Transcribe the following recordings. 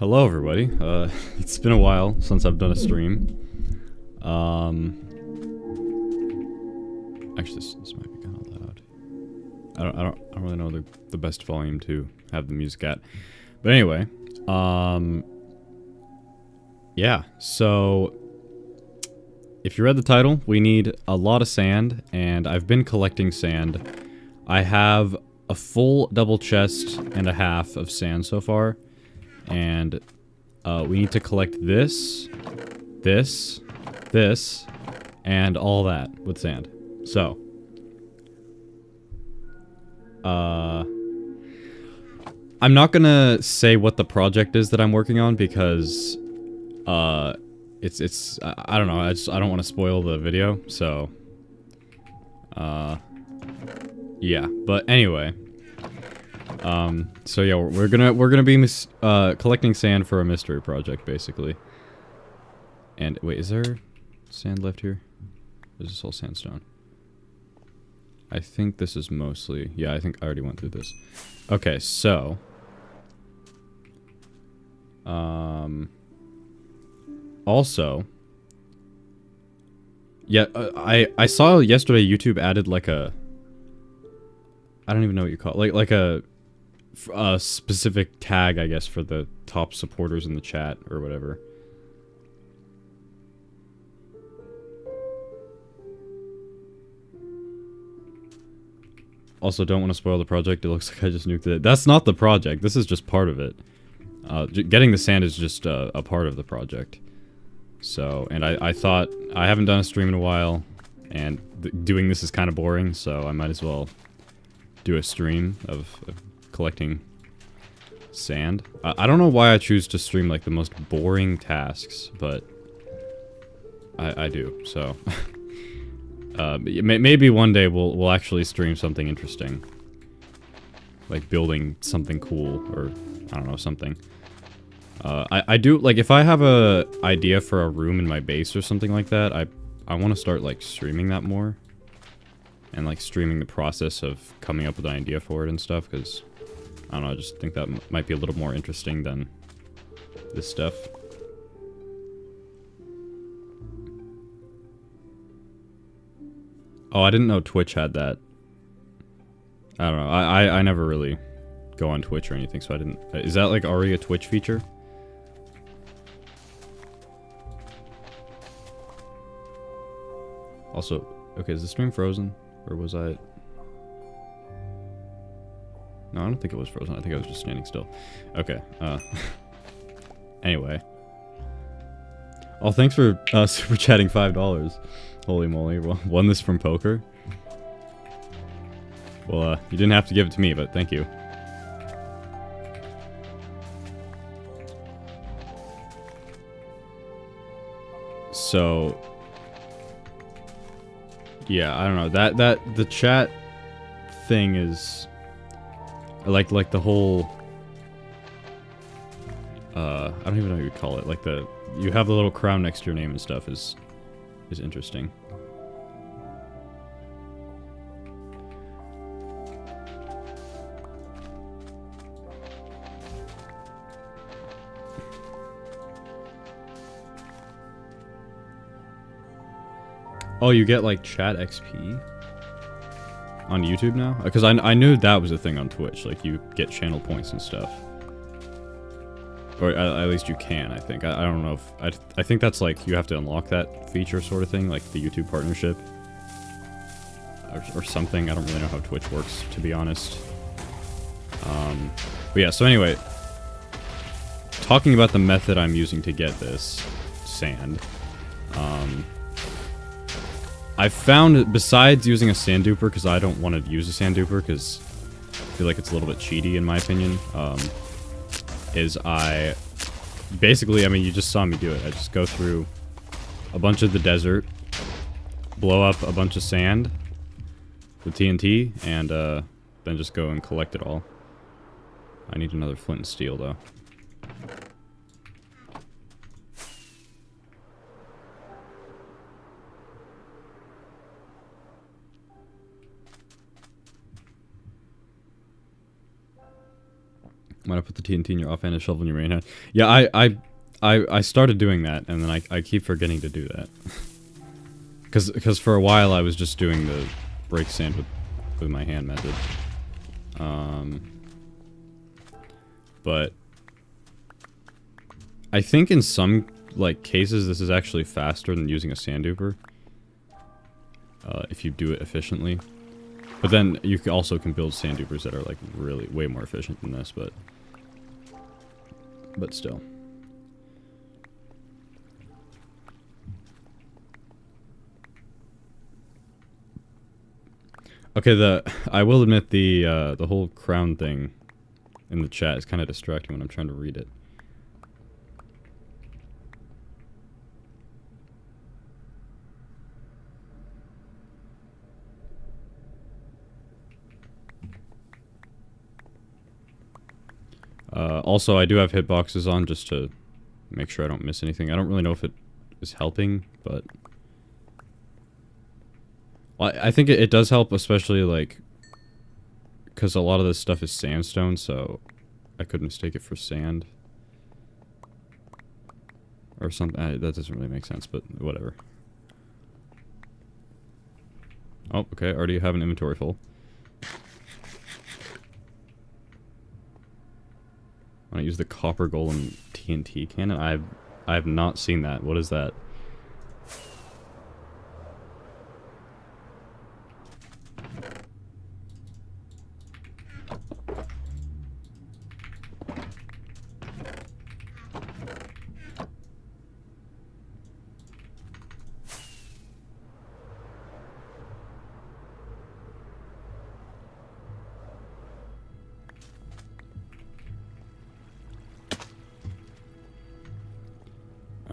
Hello everybody. It's been a while since I've done a stream. Actually, this might be kind of loud. I don't really know the best volume to have the music at. But anyway, yeah. So if you read the title, we need a lot of sand, and I've been collecting sand. I have a full double chest and a half of sand so far. And we need to collect this, and all that with sand. So, I'm not gonna say what the project is that I'm working on because, I don't know, I don't want to spoil the video, so, yeah, but anyway. So yeah, we're gonna be collecting sand for a mystery project, basically. And wait, is there sand left here? Is this all sandstone? I think this is mostly, yeah, I think I already went through this. Okay, so, also, yeah, I saw yesterday YouTube added like a, I don't even know what you call it, like a specific tag, I guess, for the top supporters in the chat or whatever. Also, don't want to spoil the project. It looks like I just nuked it. That's not the project. This is just part of it. Getting the sand is just a part of the project. So, and I thought, I haven't done a stream in a while, and doing this is kind of boring, so I might as well do a stream of collecting sand. I don't know why I choose to stream like the most boring tasks, but I do, so. Maybe one day we'll actually stream something interesting. Like building something cool, or I don't know, something. I do, like, if I have a idea for a room in my base or something like that, I want to start, like, streaming that more. And, like, streaming the process of coming up with an idea for it and stuff, because, I don't know, I just think that might be a little more interesting than this stuff. Oh, I didn't know Twitch had that. I don't know, I never really go on Twitch or anything, so I didn't... Is that, like, already a Twitch feature? Also, okay, is the stream frozen? Or was I... No, I don't think it was frozen. I think I was just standing still. Okay, anyway. Oh, thanks for super chatting $5. Holy moly, won this from poker? Well, you didn't have to give it to me, but thank you. So... Yeah, I don't know. The chat thing is... Like the whole... I don't even know what you call it. Like you have the little crown next to your name and stuff is interesting. Oh, you get like chat XP on YouTube now? Because I knew that was a thing on Twitch. Like you get channel points and stuff. Or at least you can, I think. I don't know if... I think that's like, you have to unlock that feature sort of thing, like the YouTube partnership. Or something. I don't really know how Twitch works, to be honest. But yeah, so anyway. Talking about the method I'm using to get this sand. I found, besides using a sand duper, because I don't want to use a sand duper, because I feel like it's a little bit cheaty in my opinion, is basically, I mean, you just saw me do it. I just go through a bunch of the desert, blow up a bunch of sand with TNT, and then just go and collect it all. I need another flint and steel, though. Why not put the TNT in your offhand and shovel in your main hand? Yeah, I started doing that, and then I keep forgetting to do that. Because for a while I was just doing the break sand with my hand method. But I think in some like cases this is actually faster than using a sand duper. If you do it efficiently. But then you also can build sand dupers that are like really way more efficient than this, but still. Okay, I will admit the whole crown thing in the chat is kind of distracting when I'm trying to read it. Also, I do have hitboxes on just to make sure I don't miss anything. I don't really know if it is helping, but well, I think it does help, especially like because a lot of this stuff is sandstone, so I could mistake it for sand or something. That doesn't really make sense, but whatever. Oh, okay. Already have an inventory full. I use the copper golem TNT cannon. I have not seen that. What is that?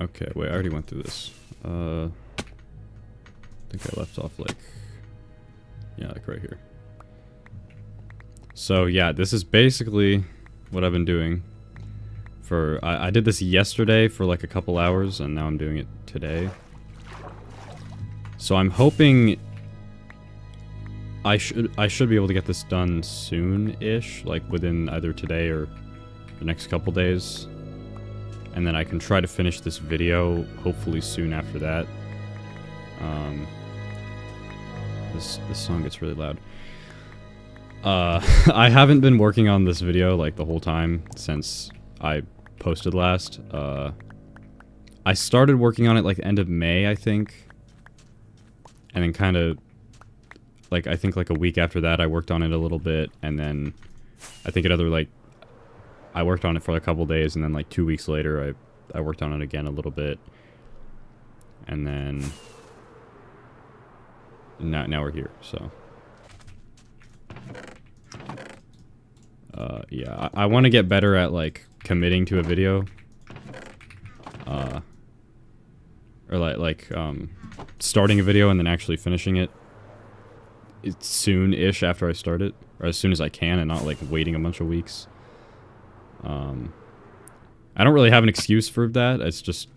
Okay, wait, I already went through this. I think I left off like... Yeah, like right here. So yeah, this is basically what I've been doing. I did this yesterday for like a couple hours, and now I'm doing it today. So I'm hoping I should be able to get this done soon-ish, like within either today or the next couple days. And then I can try to finish this video, hopefully soon after that. This song gets really loud. I haven't been working on this video, like, the whole time since I posted last. I started working on it, like, end of May, I think. And then kind of, like, I think, like, a week after that, I worked on it a little bit. And then I think another, like, I worked on it for a couple days, and then like 2 weeks later, I worked on it again a little bit, and then now we're here. So, yeah, I want to get better at like committing to a video, or starting a video and then actually finishing it. It's soon-ish after I start it, or as soon as I can, and not like waiting a bunch of weeks. I don't really have an excuse for that. It's just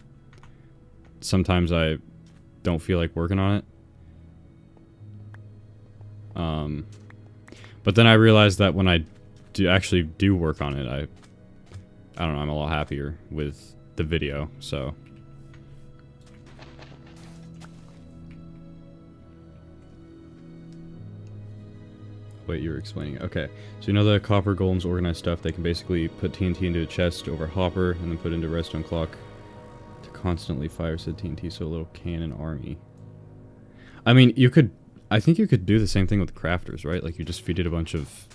sometimes I don't feel like working on it. But then I realized that when I actually do work on it, I don't know, I'm a lot happier with the video, so. Wait, you were explaining it. Okay. So you know the copper golems organize stuff. They can basically put TNT into a chest over hopper and then put it into redstone clock to constantly fire said TNT, so a little cannon army. I mean, you could... I think you could do the same thing with crafters, right? Like, you just feed it a bunch of...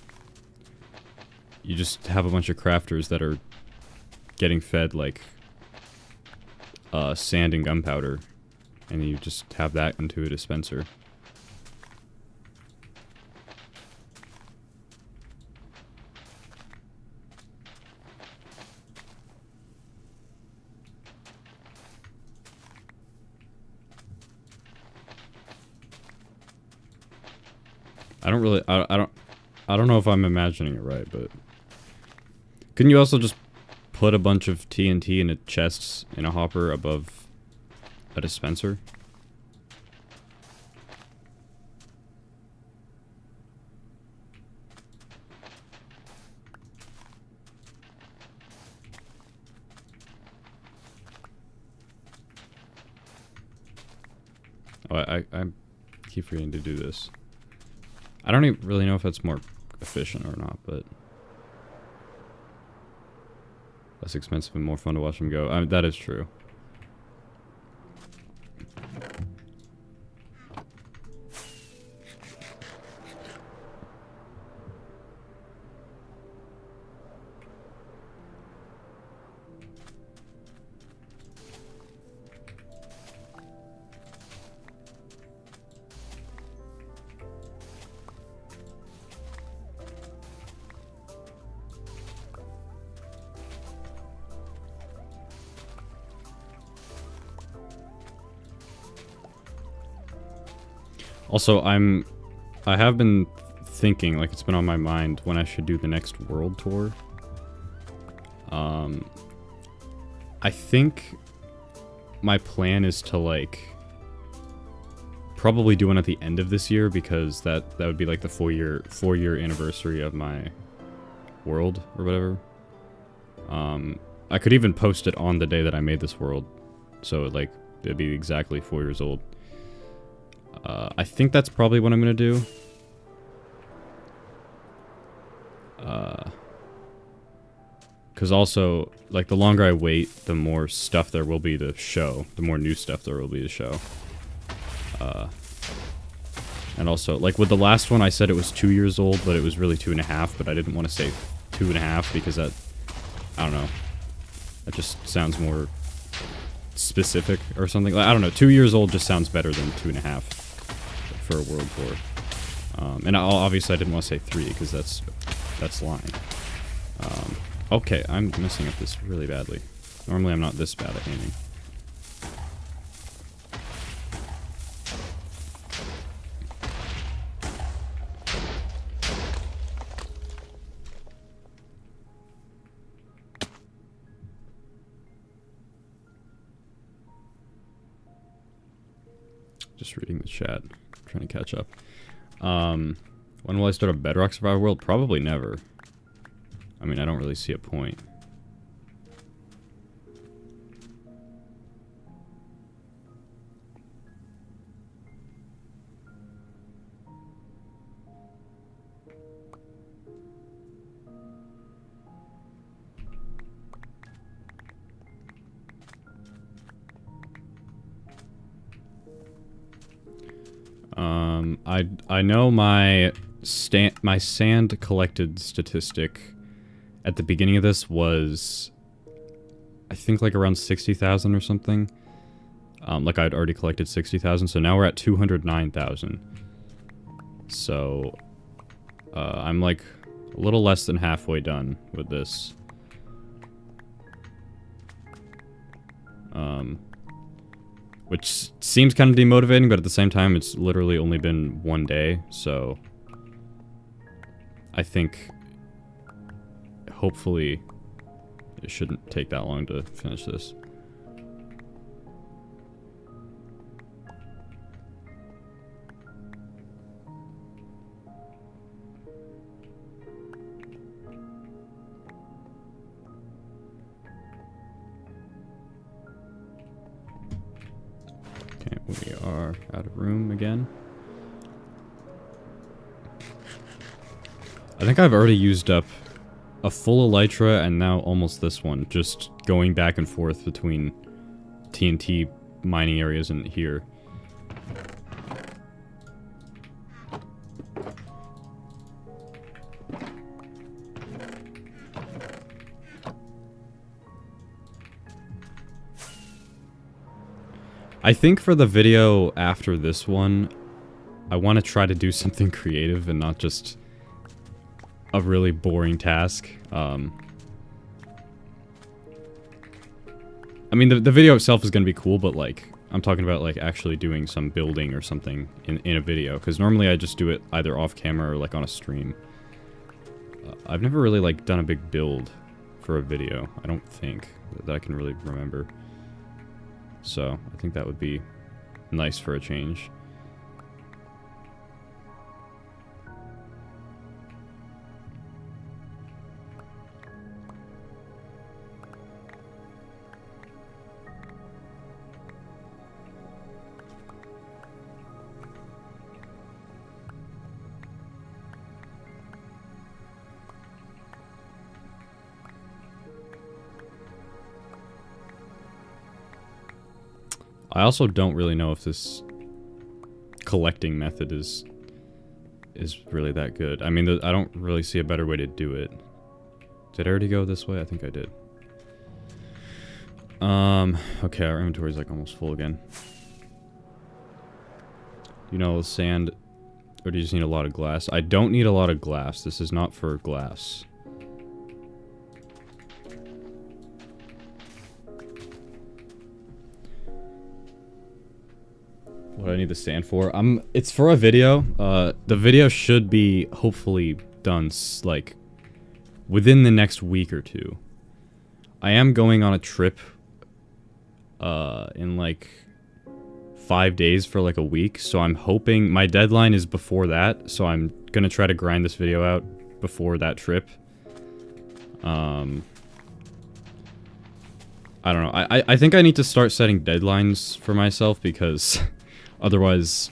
You just have a bunch of crafters that are getting fed, like, sand and gunpowder. And you just have that into a dispenser. I don't really, I don't know if I'm imagining it right, but couldn't you also just put a bunch of TNT in a chest in a hopper above a dispenser? Oh, I keep forgetting to do this. I don't even really know if that's more efficient or not, but... Less expensive and more fun to watch them go. I mean, that is true. Also, I have been thinking, like it's been on my mind, when I should do the next world tour. I think my plan is to, like, probably do one at the end of this year, because that would be like the four-year anniversary of my world, or whatever. I could even post it on the day that I made this world, so, like, it'd be exactly 4 years old. I think that's probably what I'm gonna do. Because also, like, the longer I wait, the more stuff there will be to show. The more new stuff there will be to show. And also, like, with the last one, I said it was 2 years old, but it was really 2.5, but I didn't want to say 2.5 because that... I don't know. That just sounds more specific or something. Like, I don't know. 2 years old just sounds better than 2.5 for a world tour. And obviously I didn't want to say 3 because that's lying. Okay, I'm messing up this really badly. Normally I'm not this bad at aiming. Just reading the chat, trying to catch up. When will I start a Bedrock Survival World? Probably never. I mean, I don't really see a point. I know my sand collected statistic at the beginning of this was, I think, like around 60,000 or something. Like I'd already collected 60,000, so now we're at 209,000. So I'm like a little less than halfway done with this. Which seems kind of demotivating, but at the same time, it's literally only been 1 day, so I think hopefully it shouldn't take that long to finish this. We are out of room again. I think I've already used up a full Elytra and now almost this one, just going back and forth between TNT mining areas and here. I think for the video after this one, I want to try to do something creative and not just a really boring task. I mean, the video itself is going to be cool, but, like, I'm talking about, like, actually doing some building or something in a video, because normally I just do it either off camera or, like, on a stream. I've never really, like, done a big build for a video, I don't think, that I can really remember. So, I think that would be nice for a change. I also don't really know if this collecting method is really that good. I mean, I don't really see a better way to do it. Did I already go this way? I think I did. Okay, our inventory's like almost full again. You know, sand, or do you just need a lot of glass? I don't need a lot of glass. This is not for glass. What do I need the sand for? It's for a video. The video should be hopefully done like within the next week or two. I am going on a trip in like 5 days for like a week, so I'm hoping my deadline is before that, so I'm gonna try to grind this video out before that trip. I don't know. I think I need to start setting deadlines for myself because otherwise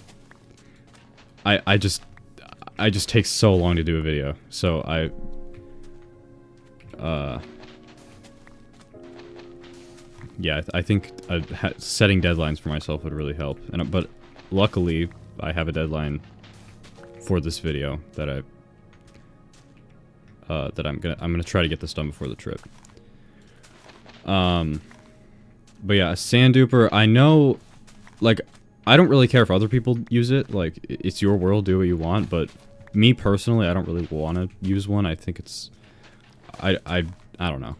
I just take so long to do a video. So yeah, I think setting deadlines for myself would really help. But luckily, I have a deadline for this video that I'm gonna try to get this done before the trip. But yeah, a sand duper. I know, like, I don't really care if other people use it. Like, it's your world, do what you want. But me personally, I don't really want to use one. I think it's, I don't know.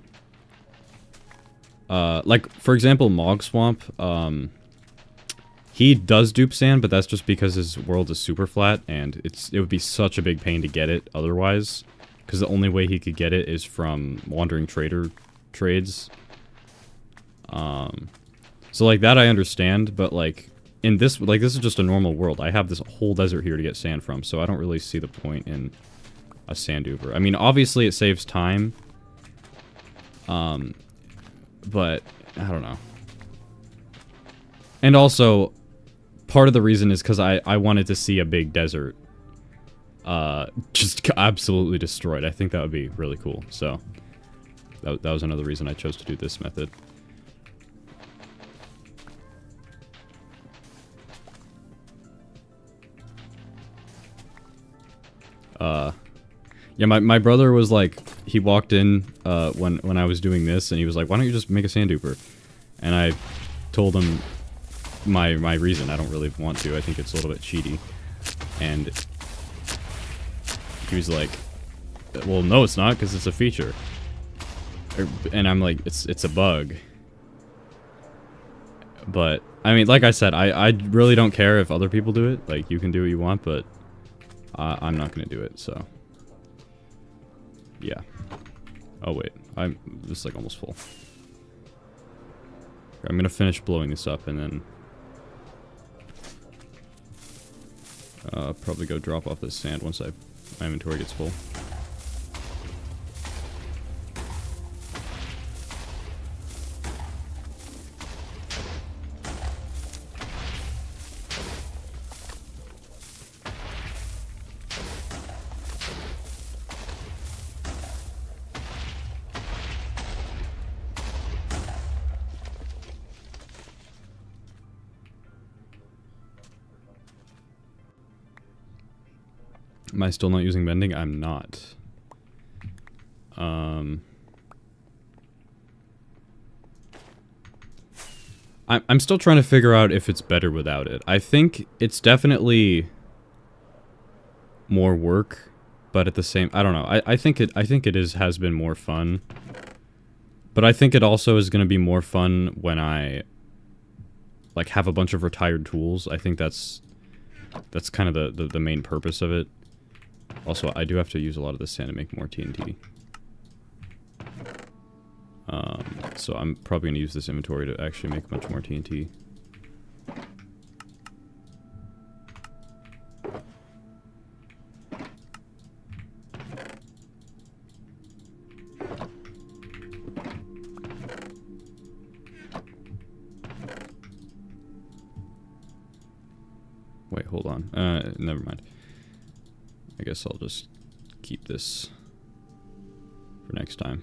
Like, for example, Mog Swamp, he does dupe sand, but that's just because his world is super flat, and it would be such a big pain to get it otherwise, because the only way he could get it is from Wandering Trader trades. So, like, that I understand, but, like, in this, like, this is just a normal world. I have this whole desert here to get sand from, so I don't really see the point in a sand duper. I mean, obviously it saves time, but I don't know. And also, part of the reason is because I wanted to see a big desert just absolutely destroyed. I think that would be really cool. So that was another reason I chose to do this method. Yeah, my brother was like, he walked in when I was doing this, and he was like, why don't you just make a sand duper? And I told him my reason. I don't really want to. I think it's a little bit cheaty. And he was like, well, no, it's not, because it's a feature. And I'm like, it's a bug. But, I mean, like I said, I really don't care if other people do it. Like, you can do what you want, but I'm not going to do it, so. Yeah. Oh, wait. This is, like, almost full. I'm going to finish blowing this up, and then probably go drop off this sand once my inventory gets full. Am I still not using mending? I'm not. I'm still trying to figure out if it's better without it. I think it's definitely more work, but at the same, I don't know. I think it has been more fun. But I think it also is going to be more fun when I like have a bunch of retired tools. I think that's kind of the main purpose of it. Also, I do have to use a lot of this sand to make more TNT. So I'm probably going to use this inventory to actually make a bunch more TNT. Wait, hold on. Never mind. I guess I'll just keep this for next time.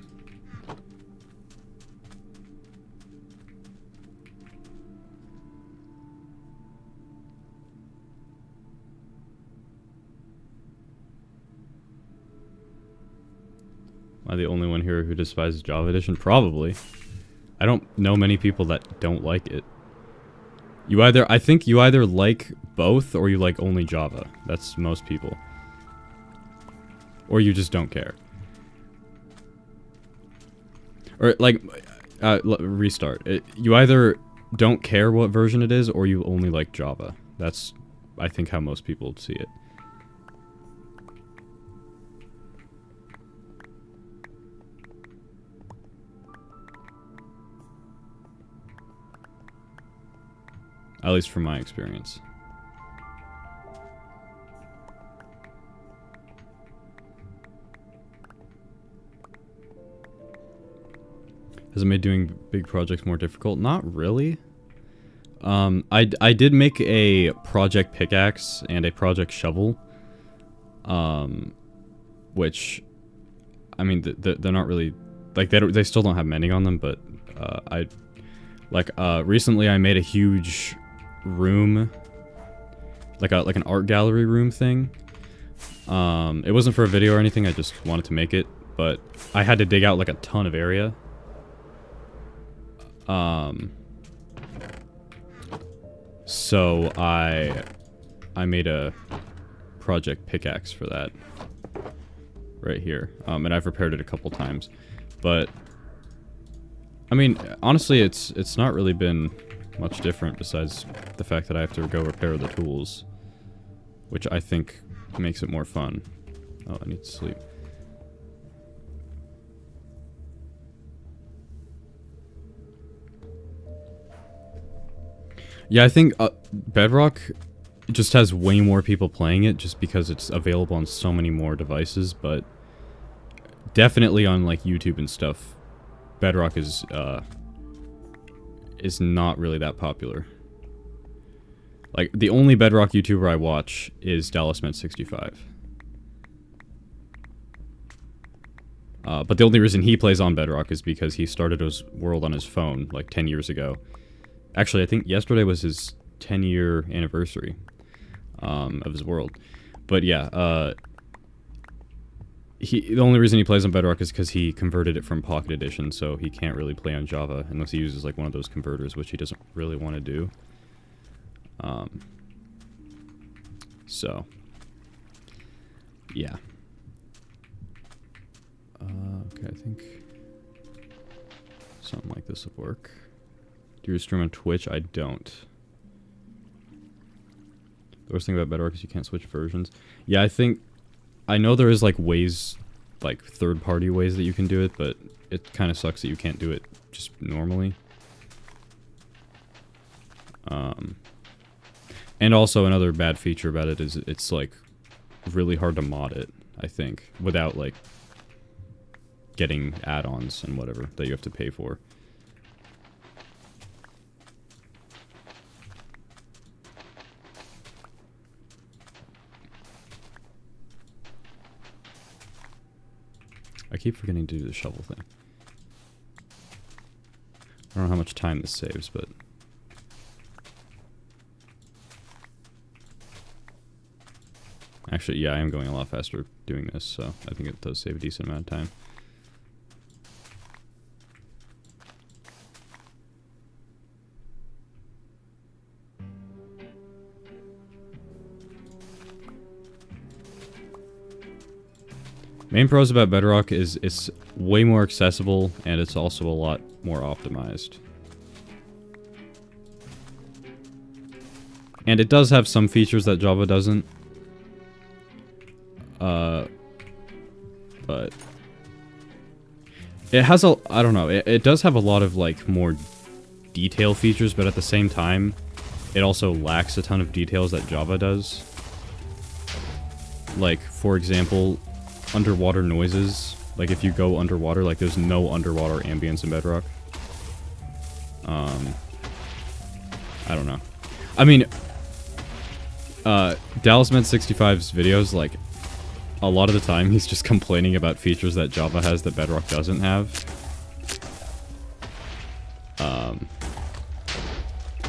Am I the only one here who despises Java Edition? Probably. I don't know many people that don't like it. I think you either like both or you like only Java. That's most people. Or you just don't care. Or like, restart. You either don't care what version it is or you only like Java. That's, I think, how most people see it. At least from my experience. Has it made doing big projects more difficult? Not really. I did make a project pickaxe and a project shovel. Which, I mean, they're not really, like, they still don't have mending on them, but, recently I made a huge room, like an art gallery room thing. It wasn't for a video or anything, I just wanted to make it, but I had to dig out like a ton of area. So I made a project pickaxe for that right here. And I've repaired it a couple times, but I mean, honestly, it's not really been much different besides the fact that I have to go repair the tools, which I think makes it more fun. Oh, I need to sleep. Yeah, I think Bedrock just has way more people playing it just because it's available on so many more devices, but definitely on like YouTube and stuff, Bedrock is not really that popular. Like, the only Bedrock YouTuber I watch is DallasMet65. But the only reason he plays on Bedrock is because he started his world on his phone, like, 10 years ago. Actually, I think yesterday was his 10-year anniversary of his world. But yeah, the only reason he plays on Bedrock is because he converted it from Pocket Edition, so he can't really play on Java unless he uses like one of those converters, which he doesn't really want to do. So yeah. Okay, I think something like this would work. Do you stream on Twitch? I don't. The worst thing about Bedrock is you can't switch versions. Yeah, I know there is like ways, like third-party ways that you can do it, but it kind of sucks that you can't do it just normally. And also another bad feature about it is it's like really hard to mod it, I think, without like getting add-ons and whatever that you have to pay for. I keep forgetting to do the shovel thing. I don't know how much time this saves, but... Actually, yeah, I am going a lot faster doing this, so I think it does save a decent amount of time. Main pros about Bedrock is it's way more accessible, and it's also a lot more optimized. And it does have some features that Java doesn't. But it has I don't know, it does have a lot of like more detail features, but at the same time, it also lacks a ton of details that Java does. Like, for example, underwater noises. Like, if you go underwater, like, there's no underwater ambience in Bedrock. I don't know. I mean, DallasMed65's videos, like, a lot of the time he's just complaining about features that Java has that Bedrock doesn't have.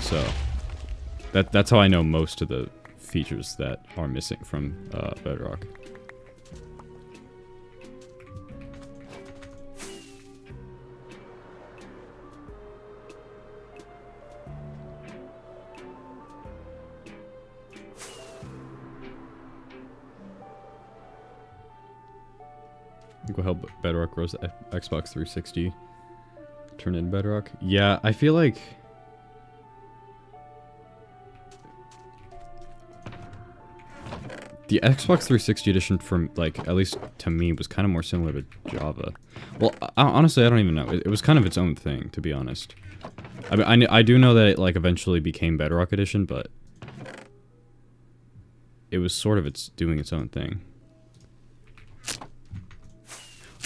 So, that's how I know most of the features that are missing from Bedrock. Think will help Bedrock grows the Xbox 360. Turn in Bedrock. Yeah, I feel like the Xbox 360 edition, from like, at least to me, was kind of more similar to Java. Well, honestly, I don't even know. It was kind of its own thing, to be honest. I mean, I do know that it like eventually became Bedrock Edition, but it was sort of doing its own thing.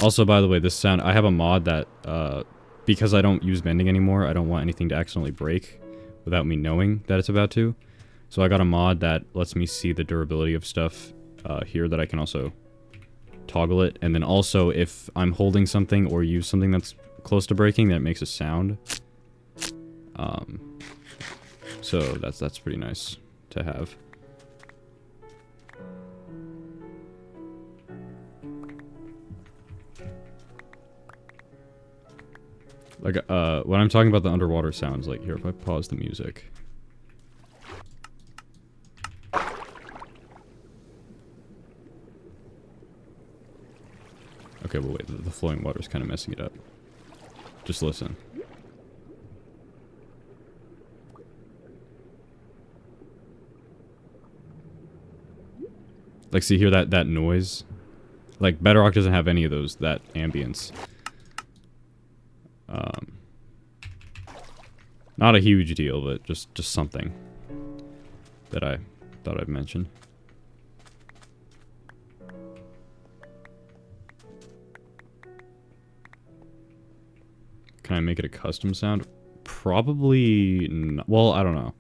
Also, by the way, this sound, I have a mod that, because I don't use bending anymore, I don't want anything to accidentally break without me knowing that it's about to. So I got a mod that lets me see the durability of stuff here, that I can also toggle it. And then also, if I'm holding something or use something that's close to breaking, that makes a sound. So that's pretty nice to have. Like, when I'm talking about the underwater sounds, like, here, if I pause the music. Okay, well, wait, the flowing water's kind of messing it up. Just listen. Like, see, hear that noise? Like, Bedrock doesn't have any of those, that ambience. Not a huge deal, but just something that I thought I'd mention. Can I make it a custom sound? Probably not. Well, I don't know.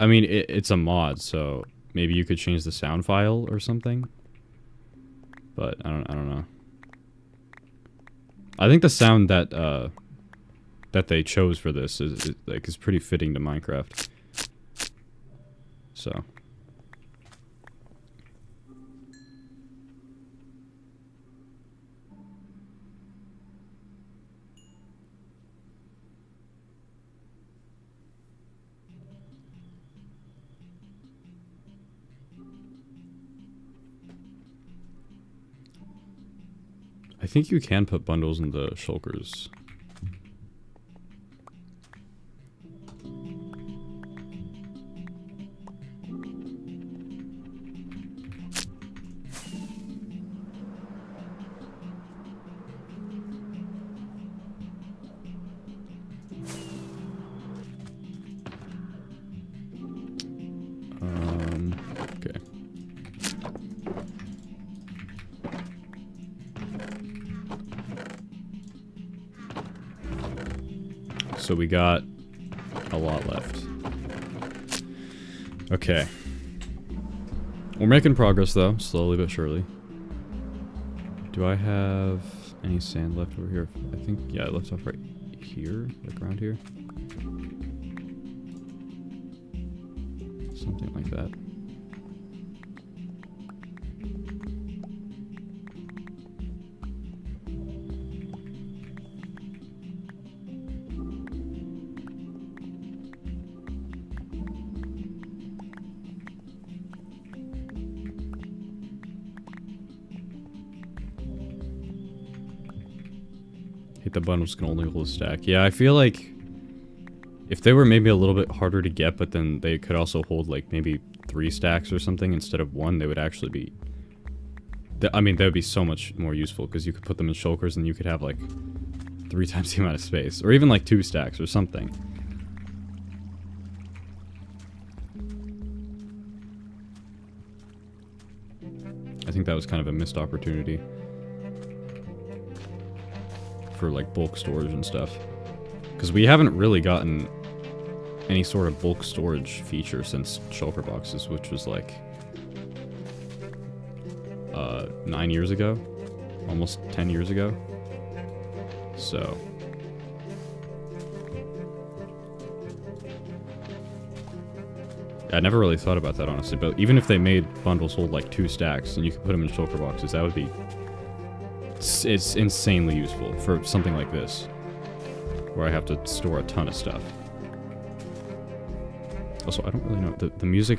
I mean, it's a mod, so maybe you could change the sound file or something. But I don't know. I think the sound that that they chose for this is pretty fitting to Minecraft. So. I think you can put bundles in the shulkers. Okay. So we got a lot left. Okay. We're making progress though, slowly but surely. Do I have any sand left over here? I think, yeah, I left off right here, like around here. Something like that. The bundles can only hold a stack. Yeah, I feel like if they were maybe a little bit harder to get, but then they could also hold like maybe 3 stacks or something instead of 1, they would actually be... I mean, that would be so much more useful because you could put them in shulkers and you could have like 3 times the amount of space. Or even like 2 stacks or something. I think that was kind of a missed opportunity. For like bulk storage and stuff, because we haven't really gotten any sort of bulk storage feature since shulker boxes, which was like 9 years ago, almost 10 years ago. So I never really thought about that, honestly, but even if they made bundles hold like 2 stacks and you could put them in shulker boxes, that would be... It's insanely useful for something like this, where I have to store a ton of stuff. Also, I don't really know. The music...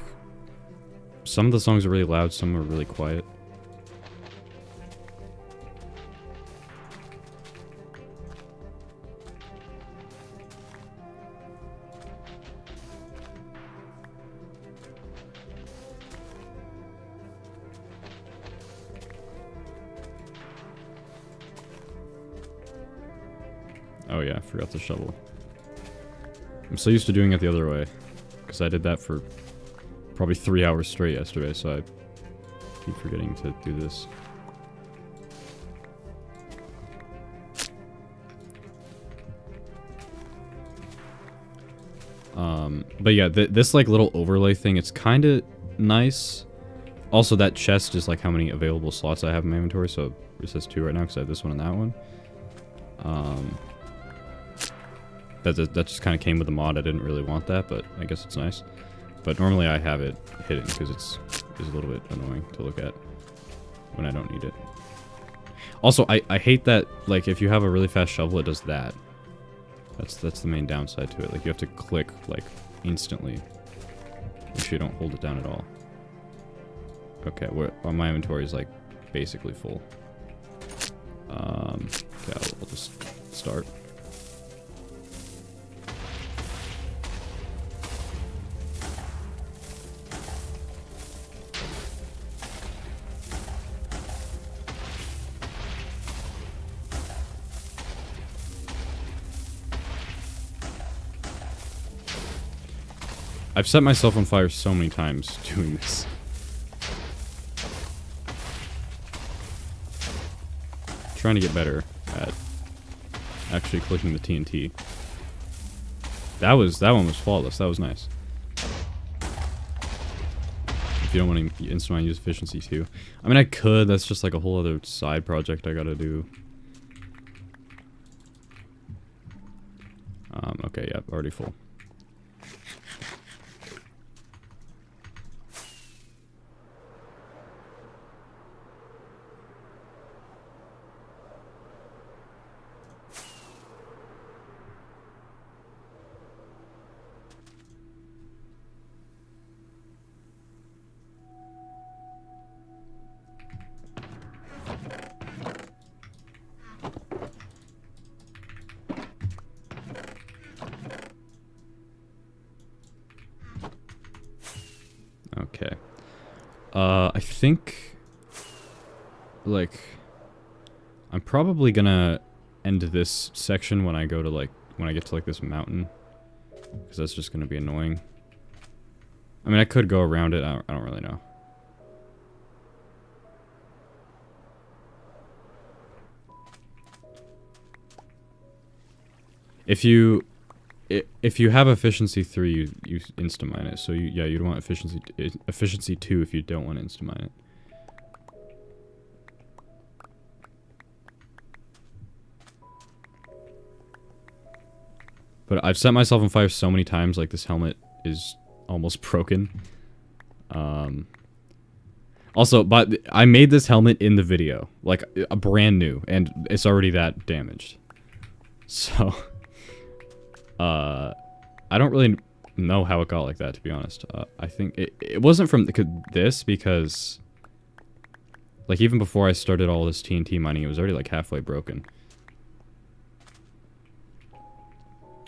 Some of the songs are really loud, some are really quiet. Oh yeah, I forgot the shovel. I'm so used to doing it the other way. Because I did that for probably 3 hours straight yesterday, so I keep forgetting to do this. But yeah, this like little overlay thing, it's kind of nice. Also, that chest is like how many available slots I have in my inventory, so it says 2 right now because I have this one and that one. That just kind of came with the mod. I didn't really want that, but I guess it's nice. But normally I have it hidden because it's a little bit annoying to look at when I don't need it. Also, I hate that, like, if you have a really fast shovel, it does that. That's the main downside to it. Like, you have to click, like, instantly. If you don't hold it down at all. Okay, well, my inventory is, like, basically full. Okay, I'll just start. I've set myself on fire so many times doing this. Trying to get better at actually clicking the TNT. That one was flawless. That was nice. If you don't want to instant use efficiency too. I mean, I could. That's just like a whole other side project I gotta do. Okay, yeah, already full. Okay. I think, like, I'm probably gonna end this section when I go to, like, when I get to, like, this mountain. Because that's just gonna be annoying. I mean, I could go around it. I don't really know. If you have efficiency 3, you insta-mine it. So you'd want efficiency 2 if you don't want to insta-mine it. But I've set myself on fire so many times, like this helmet is almost broken. Also, but I made this helmet in the video, like a brand new, and it's already that damaged. So I don't really know how it got like that, to be honest. I think it wasn't from this, because like even before I started all this TNT mining, it was already like halfway broken.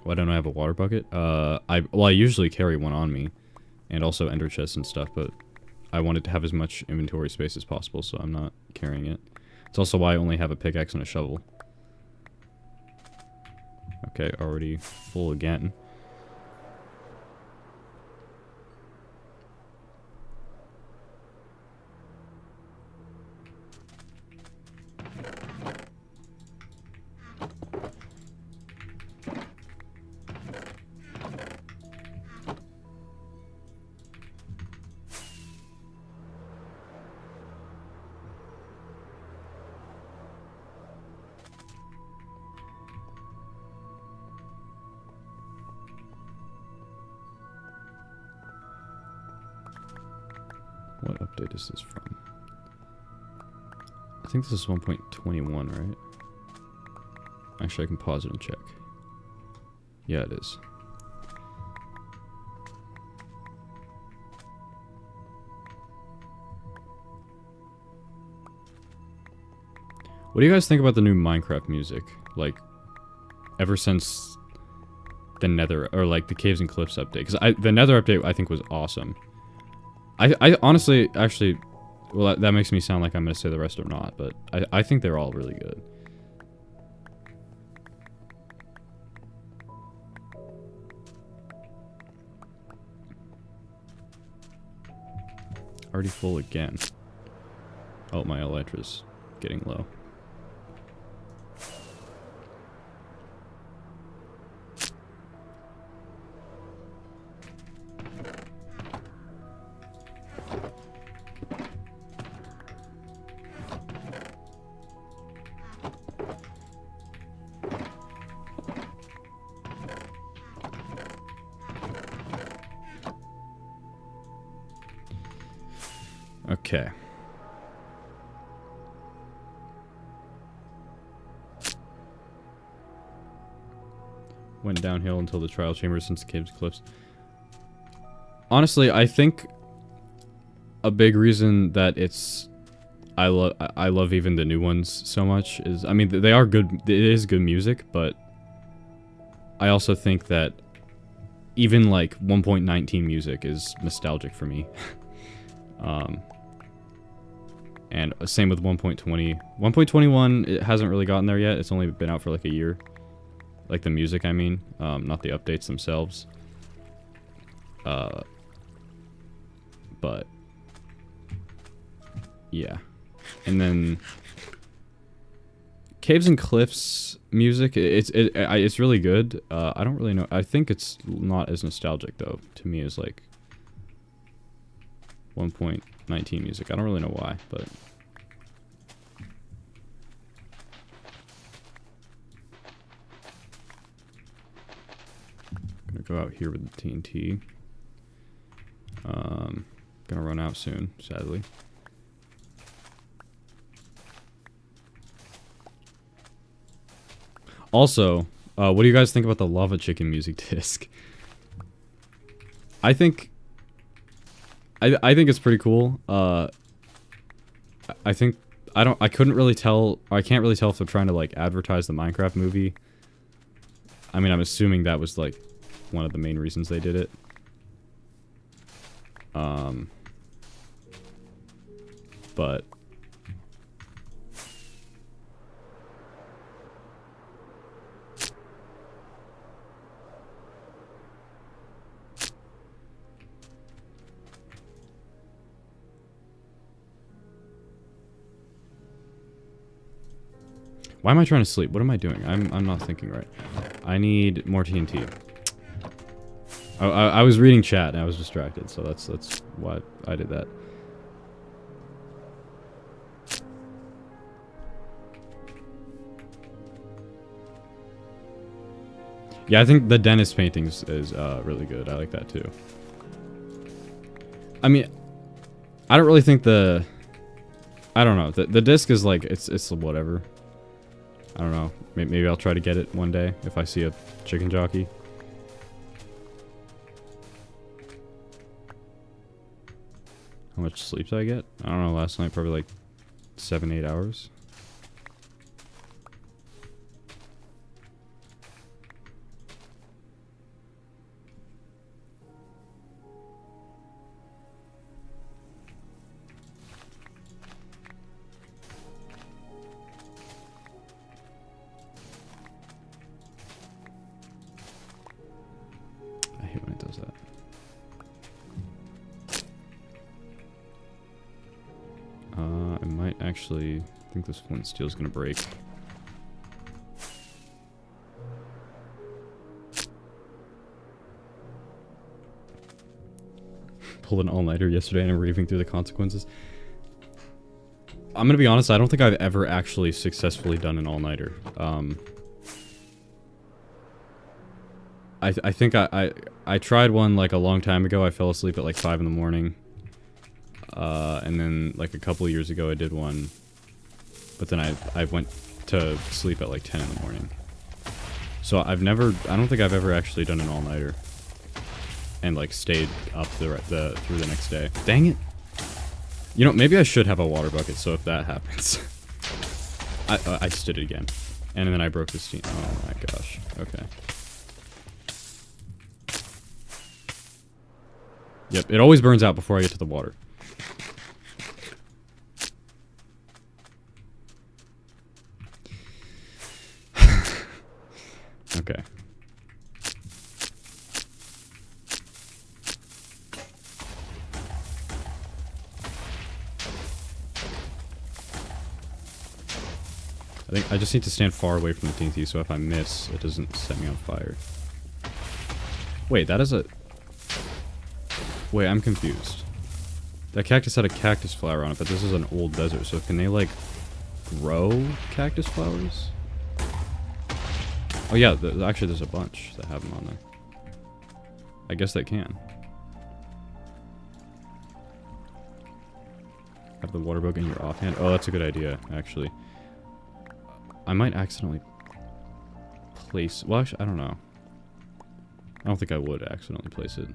Why don't I have a water bucket? I usually carry one on me, and also ender chests and stuff, but I wanted to have as much inventory space as possible, so I'm not carrying it. It's also why I only have a pickaxe and a shovel. Okay, already full again. What update is this from? I think this is 1.21, right? Actually, I can pause it and check. Yeah, it is. What do you guys think about the new Minecraft music? Like, ever since the Nether, or like the Caves and Cliffs update? Because the Nether update, I think, was awesome. I honestly, actually, well, that makes me sound like I'm going to say the rest are not, but I think they're all really good. already full again. Oh, my elytra's getting low. Okay. Went downhill until the trial chamber since the caves cliffs. Honestly, I think a big reason that I love even the new ones so much is, I mean, they are good. It is good music, but I also think that even like 1.19 music is nostalgic for me. And same with 1.20. 1.21, it hasn't really gotten there yet. It's only been out for like a year. Like the music, I mean. Not the updates themselves. But yeah. And then Caves and Cliffs music, it's really good. I don't really know. I think it's not as nostalgic though to me as like 1.19 music. I don't really know why, but I'm gonna go out here with the TNT. Gonna run out soon, sadly. Also, what do you guys think about the Lava Chicken music disc? I think it's pretty cool. I think I couldn't really tell, or I can't really tell if they're trying to like advertise the Minecraft movie. I mean, I'm assuming that was like one of the main reasons they did it. But why am I trying to sleep? What am I doing? I'm not thinking right. I need more TNT. I was reading chat and I was distracted, so that's why I did that. Yeah, I think the Dennis paintings is really good. I like that too. I mean, I don't really think I don't know. The disc is like, it's whatever. I don't know. Maybe I'll try to get it one day if I see a chicken jockey. How much sleep did I get? I don't know, last night probably like 7-8 hours. I hate when it does that. I might actually think this flint steel's gonna break. Pulled an all-nighter yesterday and I'm raving through the consequences. I'm gonna be honest, I don't think I've ever actually successfully done an all-nighter. I think I tried one like a long time ago. I fell asleep at like 5 in the morning. And then like a couple of years ago I did one, but then I went to sleep at like 10 in the morning. So I don't think I've ever actually done an all-nighter and like stayed up through the next day. Dang it. You know, maybe I should have a water bucket so if that happens. I just did it again. And then I broke the steam. Oh my gosh. Okay. Yep, it always burns out before I get to the water. Okay. I think I just need to stand far away from the TNT, so if I miss, it doesn't set me on fire. Wait, that is a... Wait, I'm confused. That cactus had a cactus flower on it, but this is an old desert, so can they, like, grow cactus flowers? Oh yeah, actually there's a bunch that have them on there. I guess they can. Have the water bug in your offhand? Oh, that's a good idea, actually. I might accidentally place... Well, actually, I don't know. I don't think I would accidentally place it.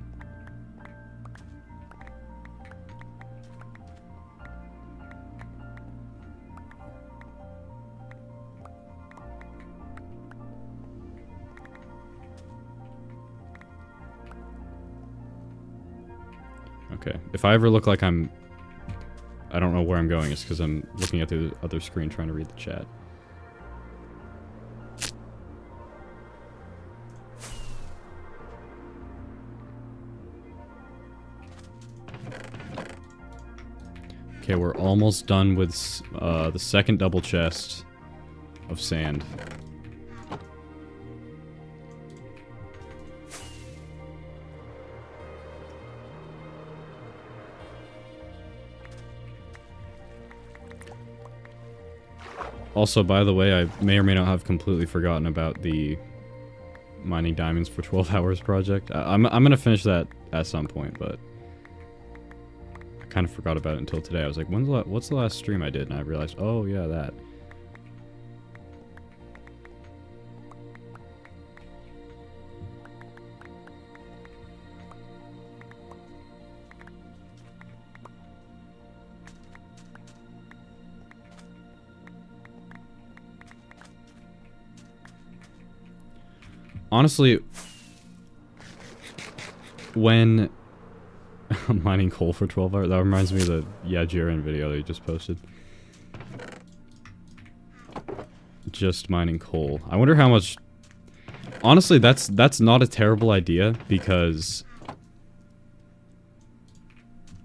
Okay. If I ever look like I don't know where I'm going, it's because I'm looking at the other screen trying to read the chat. Okay, we're almost done with the second double chest of sand. Also, by the way, I may or may not have completely forgotten about the mining diamonds for 12 hours project. I'm gonna finish that at some point, but I kind of forgot about it until today. I was like, what's the last stream I did? And I realized, oh yeah, that. Honestly, when mining coal for 12 hours, that reminds me of the Yajiran video that you just posted. Just mining coal. I wonder how much... Honestly, that's not a terrible idea, because...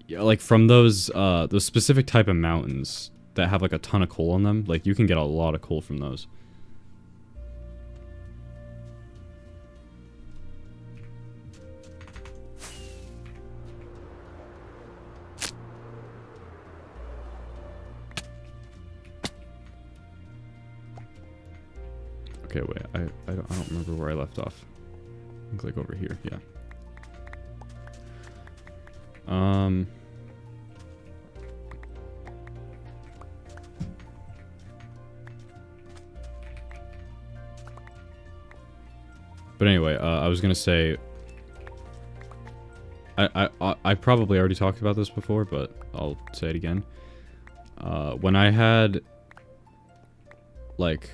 Yeah, like, from those specific type of mountains that have, like, a ton of coal on them, like, you can get a lot of coal from those. Okay, wait, I don't remember where I left off. I think, like, over here, yeah. But anyway, I was gonna say... I probably already talked about this before, but I'll say it again. When I had... Like...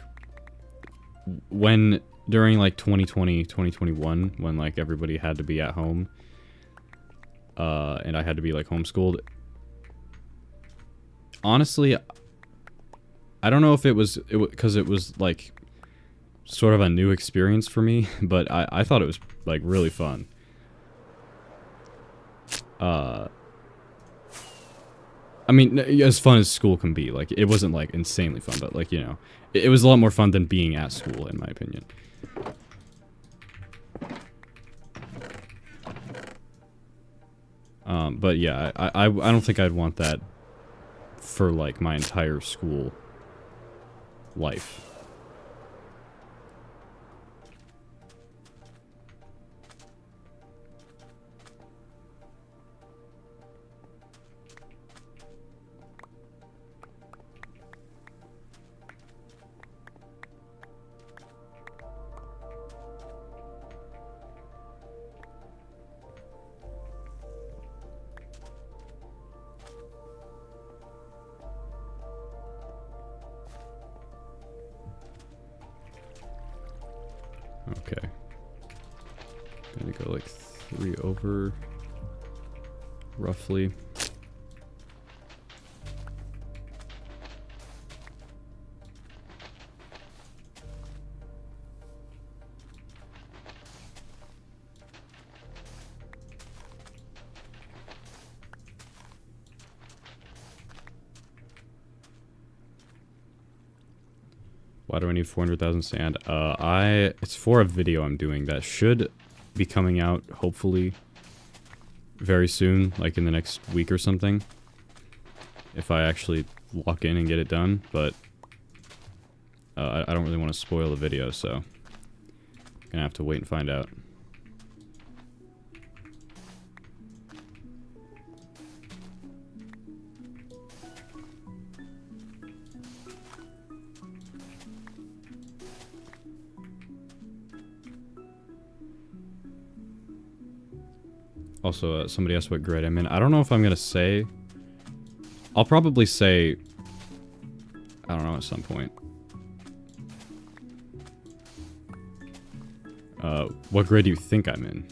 During, like, 2020, 2021, when, like, everybody had to be at home, and I had to be, like, homeschooled, honestly, I don't know if it was, because it was, like, sort of a new experience for me, but I thought it was, like, really fun. I mean, as fun as school can be. Like, it wasn't, like, insanely fun, but, like, you know, it was a lot more fun than being at school, in my opinion. But yeah, I don't think I'd want that for, like, my entire school life. Okay. Gonna go like 3 over, roughly. Why do I need 400,000 sand? It's for a video I'm doing that should be coming out, hopefully, very soon, like in the next week or something. If I actually lock in and get it done, but I don't really want to spoil the video, so gonna have to wait and find out. Also, somebody asked what grade I'm in. I don't know if I'm gonna say. I'll probably say, I don't know, at some point. What grade do you think I'm in?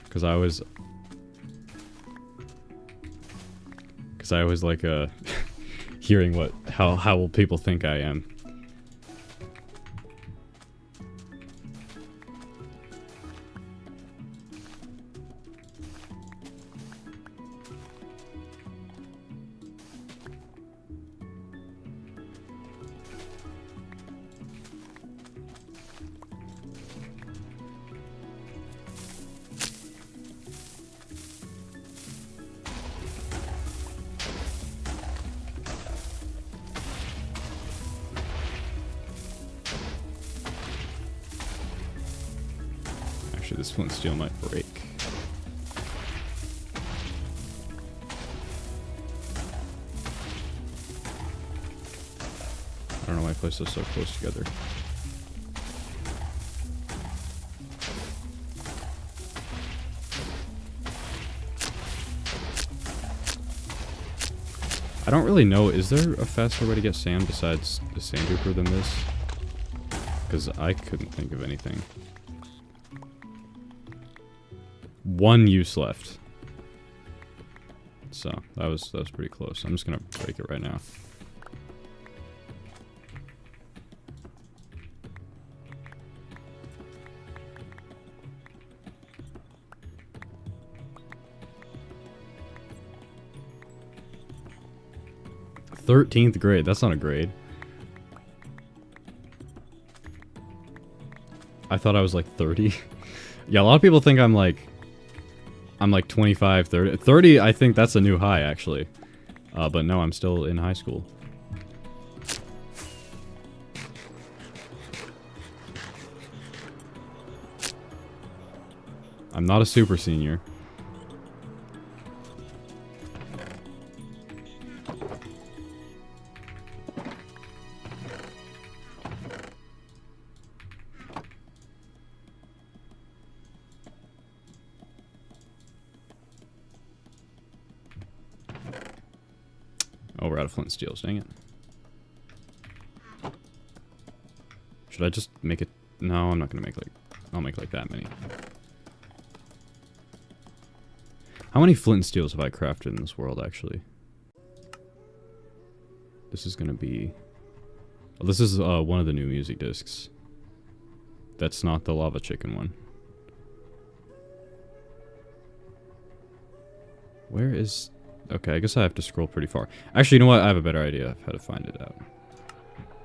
Because I always like, hearing how will people think I am. This flint steel might break. I don't know why I placed those so close together. I don't really know, is there a faster way to get sand besides the sand duper than this? Because I couldn't think of anything. 1 use left. So that was pretty close. I'm just gonna break it right now. "13th grade." That's not a grade. I thought I was like 30. Yeah, a lot of people think I'm like 25, 30. 30, I think that's a new high, actually. But no, I'm still in high school. I'm not a super senior. Oh, we're out of flint and steel, dang it. Should I just make it? No, I'm not gonna make like, I'll make like that many. How many flint and steels have I crafted in this world, actually? This is gonna be... Oh, this is one of the new music discs. That's not the Lava Chicken one. Where is... Okay, I guess I have to scroll pretty far. Actually, you know what? I have a better idea of how to find it out.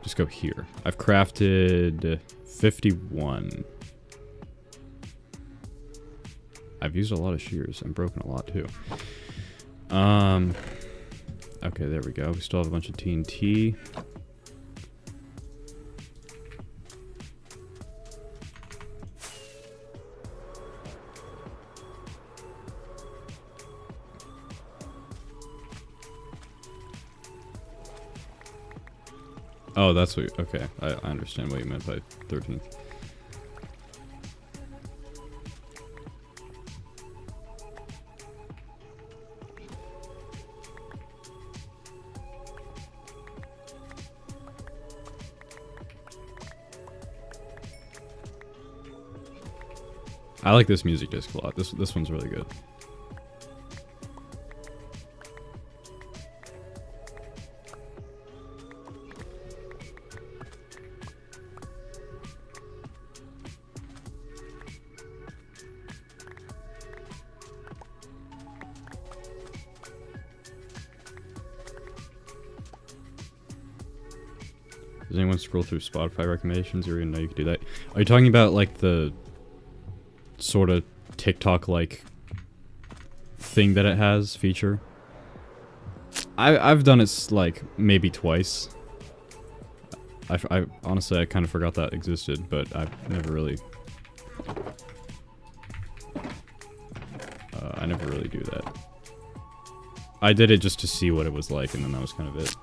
Just go here. I've crafted 51. I've used a lot of shears and broken a lot too. Okay, there we go. We still have a bunch of TNT. Oh, that's what... Okay, I understand what you meant by 13th. I like this music disc a lot. This one's really good. Does anyone scroll through Spotify recommendations or even know you can do that? Are you talking about like the sort of TikTok-like thing that it has feature? I've done it like maybe twice. I honestly I kind of forgot that existed, but I've never really I never really do that. I did it just to see what it was like, and then that was kind of it.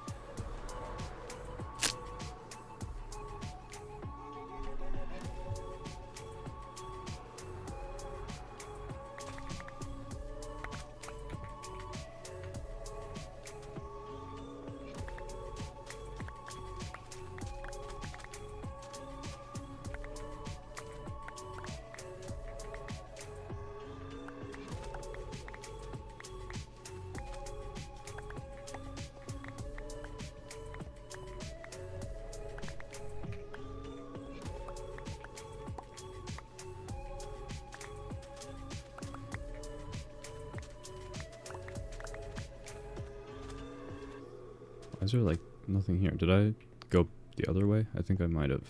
Why is there like nothing here? Did I go the other way? I think I might have.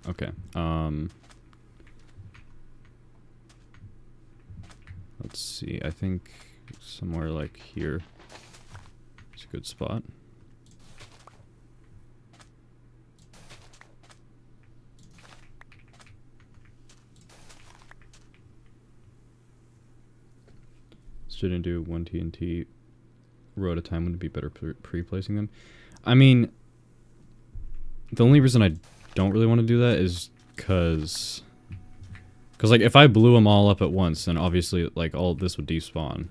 Okay. Let's see. I think somewhere like here is a good spot. Shouldn't do one TNT row at a time. Would it be better pre-placing them? I mean, the only reason I don't really want to do that is because like if I blew them all up at once, then obviously like all this would despawn.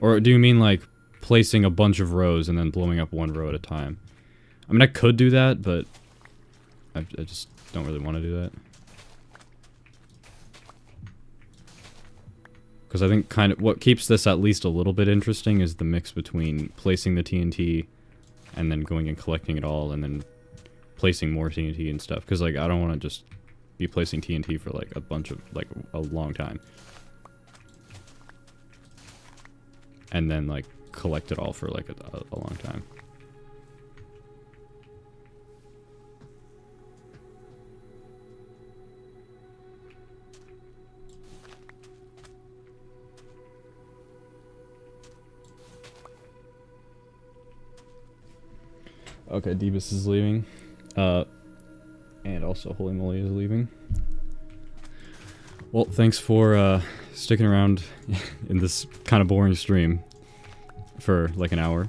Or do you mean like placing a bunch of rows and then blowing up one row at a time? I mean, I could do that, but I just don't really want to do that. Because I think kind of what keeps this at least a little bit interesting is the mix between placing the TNT and then going and collecting it all and then placing more TNT and stuff. Because like I don't want to just be placing TNT for like a bunch of like a long time. And then like collect it all for like a long time. Okay, Divas is leaving. And also Holy Moly is leaving. Well, thanks for sticking around in this kind of boring stream for like an hour.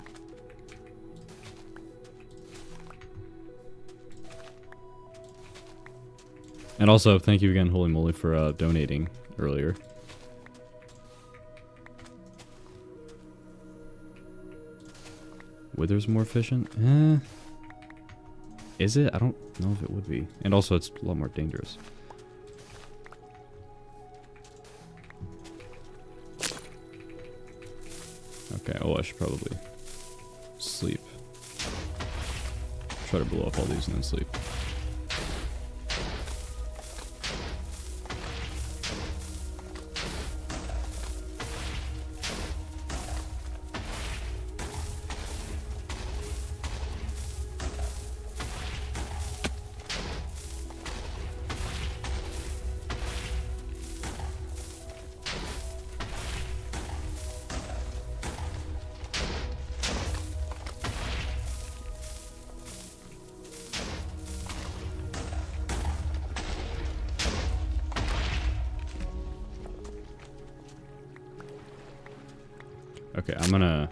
And also, thank you again, Holy Moly, for donating earlier. Wither's more efficient? Is it? I don't know if it would be. And also, it's a lot more dangerous. Okay, oh, I should probably sleep. Try to blow up all these and then sleep. Okay, I'm gonna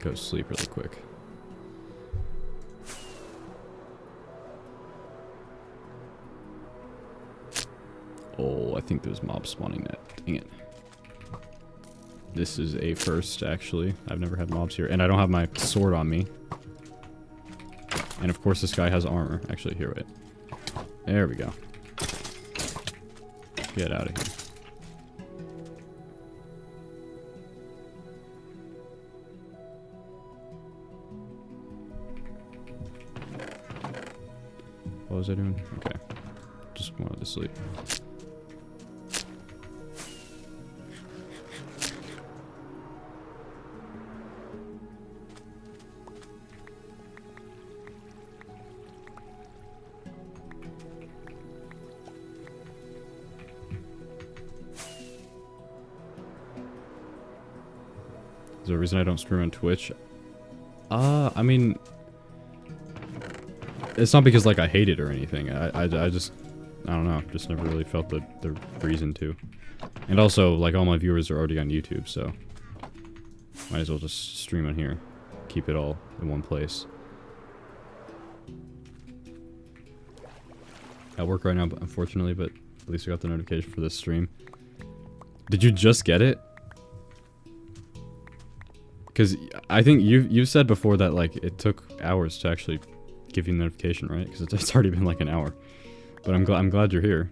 go sleep really quick. Oh, I think there's mobs spawning that. Dang it. This is a first, actually. I've never had mobs here. And I don't have my sword on me. And of course this guy has armor. Actually, here, wait. There we go. Get out of here. What was I doing? Okay. Just wanted to sleep. Is there a reason I don't stream on Twitch? I mean, it's not because like I hate it or anything. I just, I don't know, just never really felt the reason to. And also, like, all my viewers are already on YouTube, so might as well just stream on here. Keep it all in one place. At work right now, unfortunately, but at least I got the notification for this stream. Did you just get it? Because I think you've said before that, like, it took hours to actually give you the notification, right? Because it's already been like an hour. But I'm glad you're here.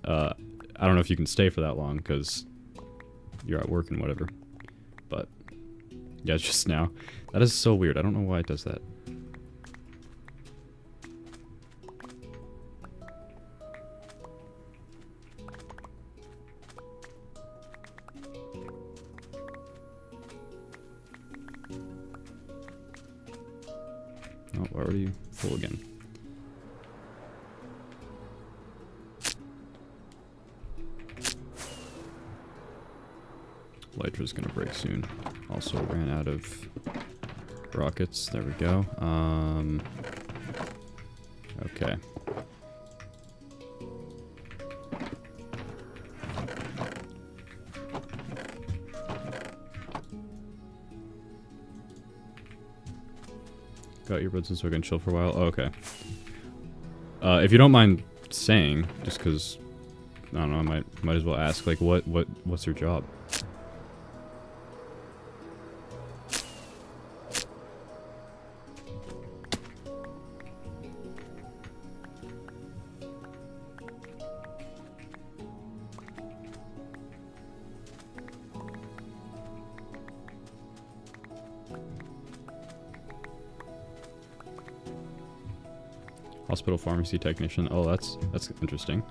I don't know if you can stay for that long because you're at work and whatever. But yeah, it's just now. That is so weird. I don't know why it does that. Oh, already full again. Lytra's gonna break soon. Also ran out of rockets. There we go. Okay. Got earbuds in so I can chill for a while. Oh, okay. If you don't mind saying, just because I don't know, I might as well ask, like, what's your job? Hospital pharmacy technician. Oh, that's interesting.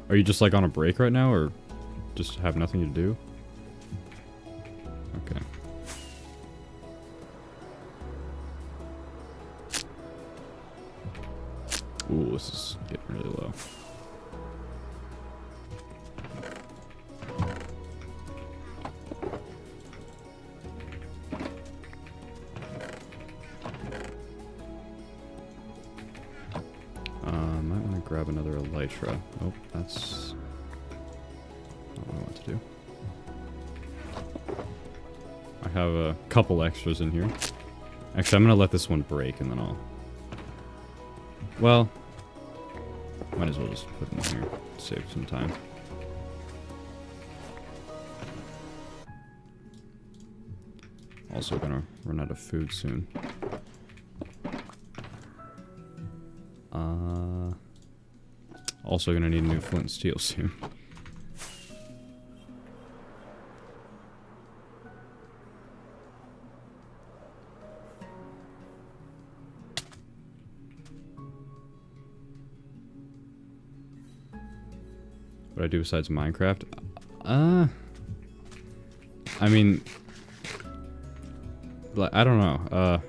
Are you just like on a break right now, or just have nothing to do? Okay. Ooh, this is getting really low. Might want to grab another elytra. Oh, that's... I don't know what to do. I have a couple extras in here. Actually, I'm going to let this one break and then I'll... Well... Might as well just put it in here. Save some time. Also gonna run out of food soon. Also gonna need new flint and steel soon. What I do besides Minecraft? I mean, like, I don't know.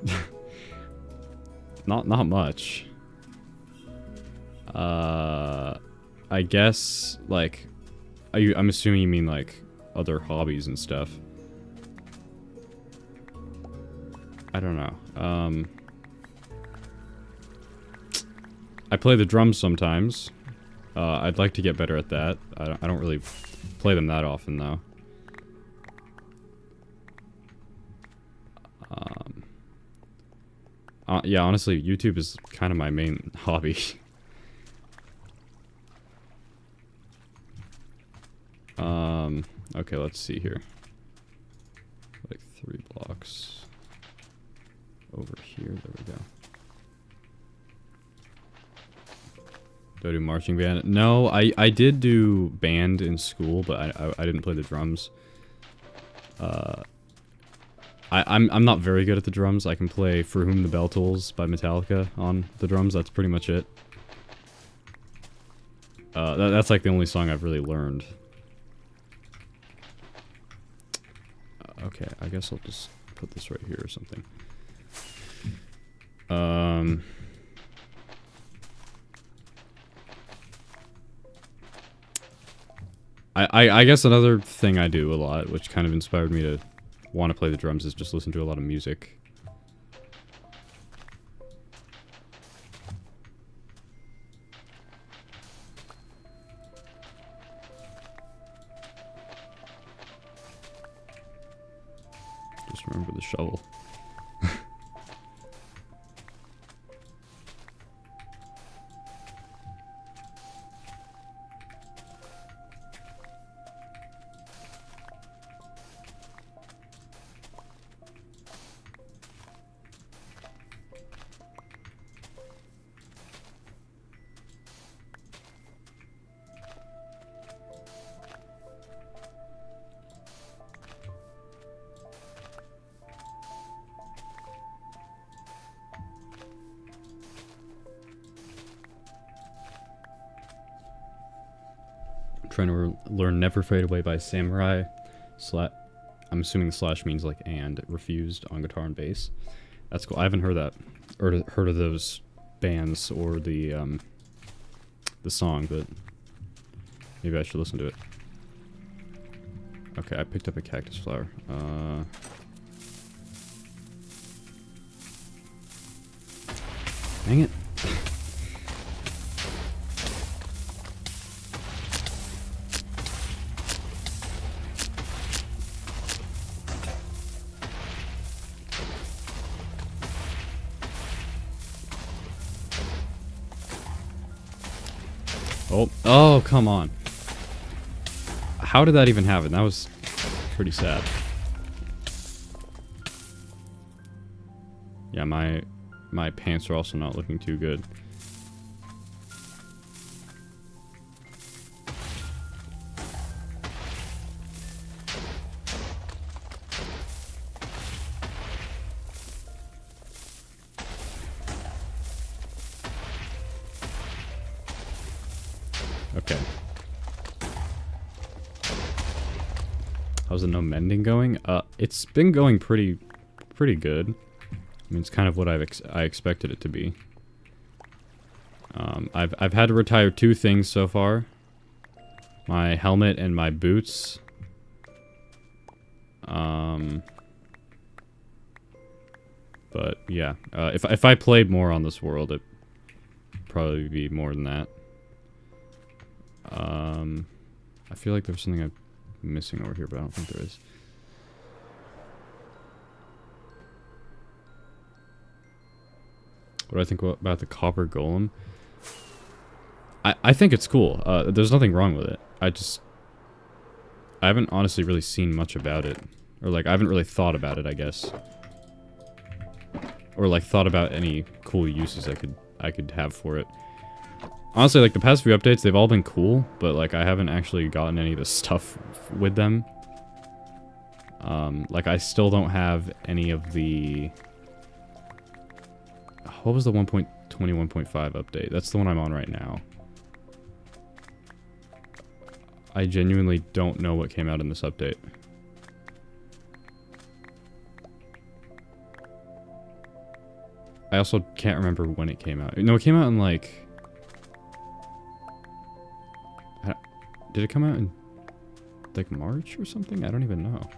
Not much. I guess, like, I'm assuming you mean, like, other hobbies and stuff. I don't know. I play the drums sometimes. I'd like to get better at that. I don't really play them that often, though. Yeah, honestly, YouTube is kind of my main hobby. Okay, let's see here. Like 3 blocks over here. There we go. Do I do marching band? No, I did do band in school, but I didn't play the drums. I'm not very good at the drums. I can play For Whom the Bell Tolls by Metallica on the drums. That's pretty much it. That's like the only song I've really learned. Okay, I guess I'll just put this right here or something. Um... I guess another thing I do a lot, which kind of inspired me to want to play the drums, is just listen to a lot of music. Just remember the shovel. Trying to learn Never Fade Away by Samurai. I'm assuming the slash means like and refused on guitar and bass. That's cool. I haven't heard that or heard of those bands or the song, but maybe I should listen to it. Okay, I picked up a cactus flower. Dang it. Oh, come on. How did that even happen? That was pretty sad. Yeah, my pants are also not looking too good. Okay. How's the no mending going? It's been going pretty good. I mean, it's kind of what I expected it to be. I've had to retire 2 things so far. My helmet and my boots. But yeah, if I played more on this world, it'd probably be more than that. I feel like there's something I'm missing over here, but I don't think there is. What do I think about the copper golem? I think it's cool. There's nothing wrong with it. I haven't honestly really seen much about it. Or like, I haven't really thought about it, I guess. Or like thought about any cool uses I could have for it. Honestly, like, the past few updates, they've all been cool, but, like, I haven't actually gotten any of the stuff with them. Like, I still don't have any of the... What was the 1.21.5 update? That's the one I'm on right now. I genuinely don't know what came out in this update. I also can't remember when it came out. No, it came out in, like... Did it come out in, like, March or something? I don't even know.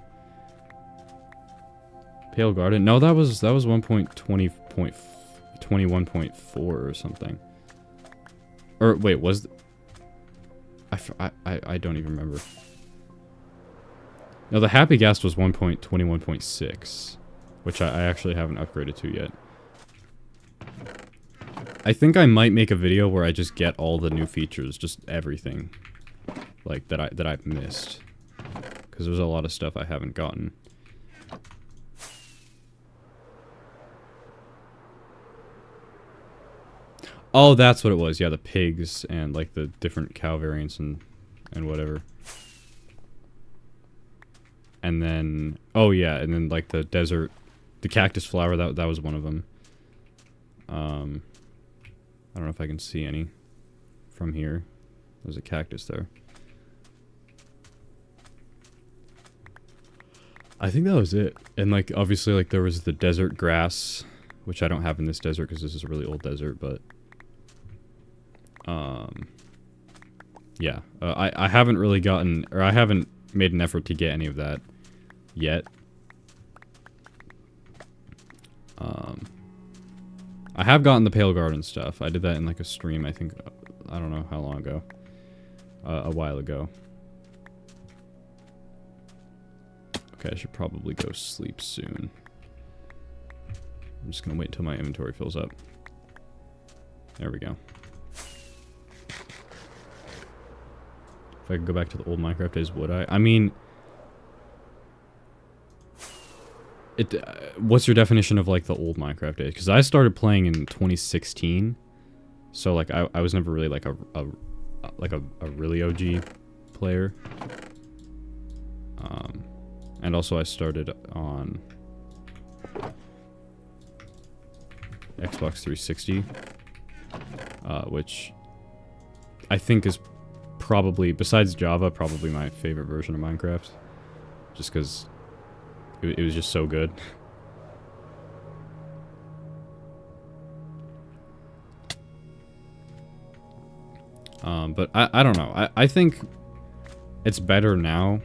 Pale Garden? No, that was 1.20.21.4 or something. Or, wait, was... I don't even remember. No, the Happy Ghast was 1.21.6, which I actually haven't upgraded to yet. I think I might make a video where I just get all the new features, just everything. Like, that I've missed. Because there's a lot of stuff I haven't gotten. Oh, that's what it was. Yeah, the pigs and, like, the different cow variants and whatever. And then... Oh, yeah, and then, like, the desert... The cactus flower, that was one of them. I don't know if I can see any from here. There's a cactus there. I think that was it. And, like, obviously, like, there was the desert grass, which I don't have in this desert because this is a really old desert, but yeah, I haven't really gotten, or I haven't made an effort to get any of that yet. I have gotten the Pale Garden stuff. I did that in like a stream, I think, I don't know how long ago. A while ago. Okay, I should probably go sleep soon. I'm just gonna wait until my inventory fills up. There we go. If I could go back to the old Minecraft days, would I? I mean... what's your definition of, like, the old Minecraft days? Because I started playing in 2016. So, like, I was never really, like, a really OG player. And also I started on Xbox 360. Which I think is probably, besides Java, probably my favorite version of Minecraft. Just because it was just so good. But I don't know. I think it's better now,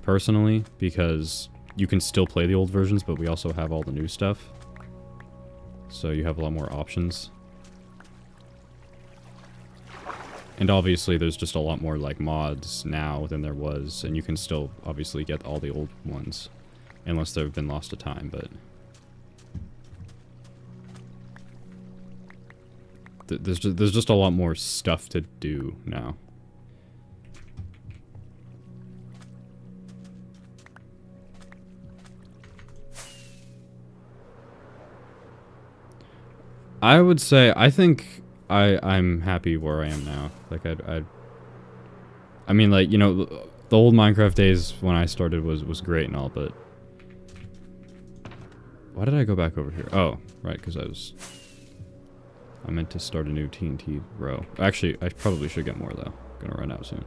personally, because you can still play the old versions, but we also have all the new stuff. So you have a lot more options. And obviously there's just a lot more like mods now than there was, and you can still obviously get all the old ones, unless they've been lost to time, but... There's just a lot more stuff to do now. I would say, I think I'm happy where I am now. Like, I mean, like, you know, the old Minecraft days when I started was great and all, but... Why did I go back over here? Oh, right, because I meant to start a new TNT row. Actually, I probably should get more, though. Gonna run out soon.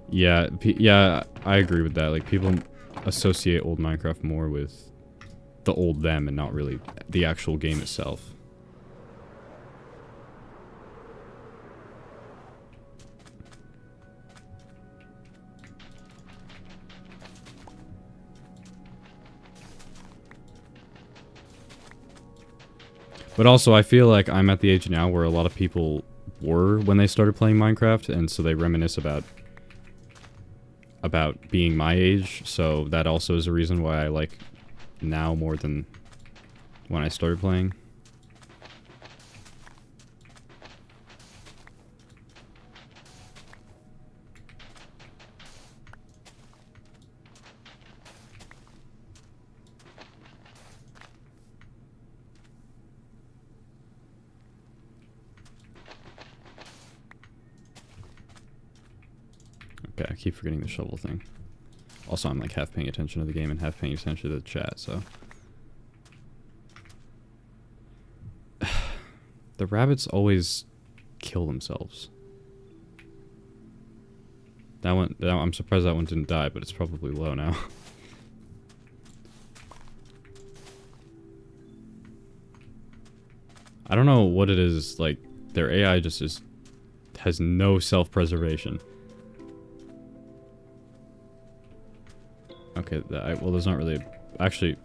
Yeah, yeah, I agree with that. Like, people associate old Minecraft more with the old them and not really the actual game itself. But also, I feel like I'm at the age now where a lot of people were when they started playing Minecraft, and so they reminisce about being my age, so that also is a reason why I like now more than when I started playing. Okay, I keep forgetting the shovel thing. Also, I'm like half paying attention to the game and half paying attention to the chat, so... The rabbits always kill themselves. That one, I'm surprised that one didn't die, but it's probably low now. I don't know what it is, like, their AI just has no self-preservation. Okay, well, there's not really... Actually,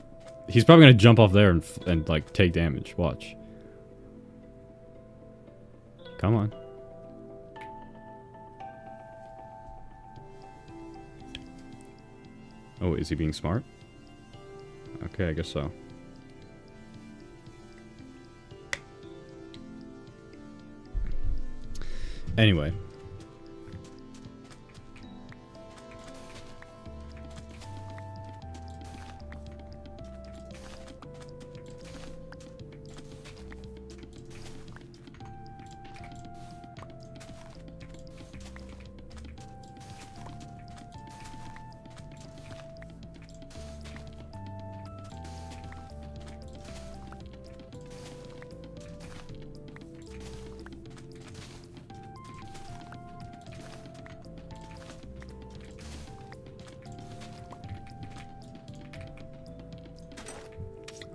he's probably gonna jump off there and like, take damage. Watch. Come on. Oh, is he being smart? Okay, I guess so. Anyway.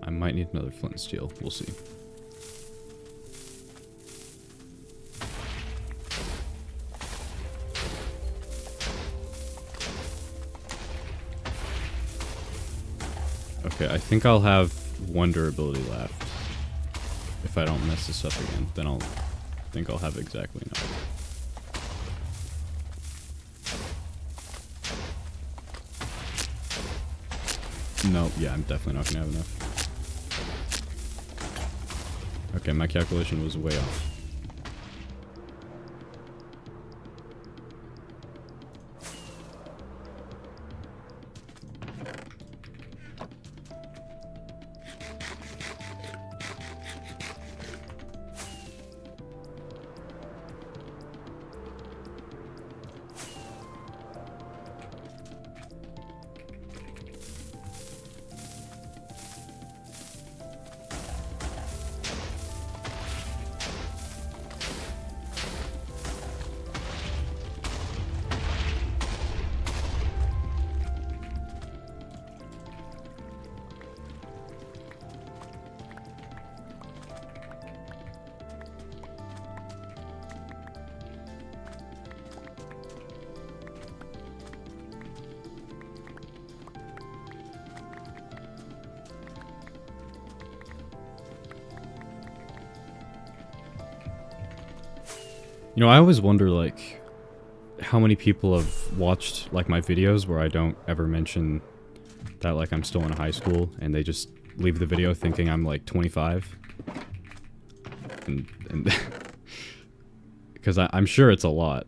I might need another flint and steel. We'll see. Okay, I think I'll have one durability left. If I don't mess this up again, then I'll think I'll have exactly enough. No, yeah, I'm definitely not gonna have enough. Okay, my calculation was way off. You know, I always wonder, like, how many people have watched, like, my videos where I don't ever mention that, like, I'm still in high school, and they just leave the video thinking I'm, like, 25. And because I'm sure it's a lot.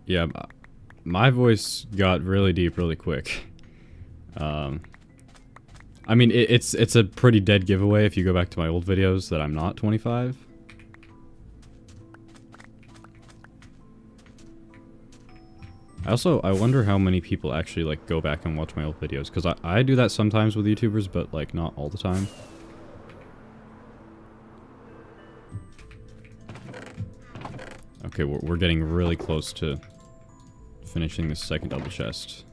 Yeah, my voice got really deep really quick. I mean, it's a pretty dead giveaway if you go back to my old videos that I'm not 25. I wonder how many people actually, like, go back and watch my old videos, because I do that sometimes with YouTubers, but, like, not all the time. Okay, we're getting really close to finishing this second double chest.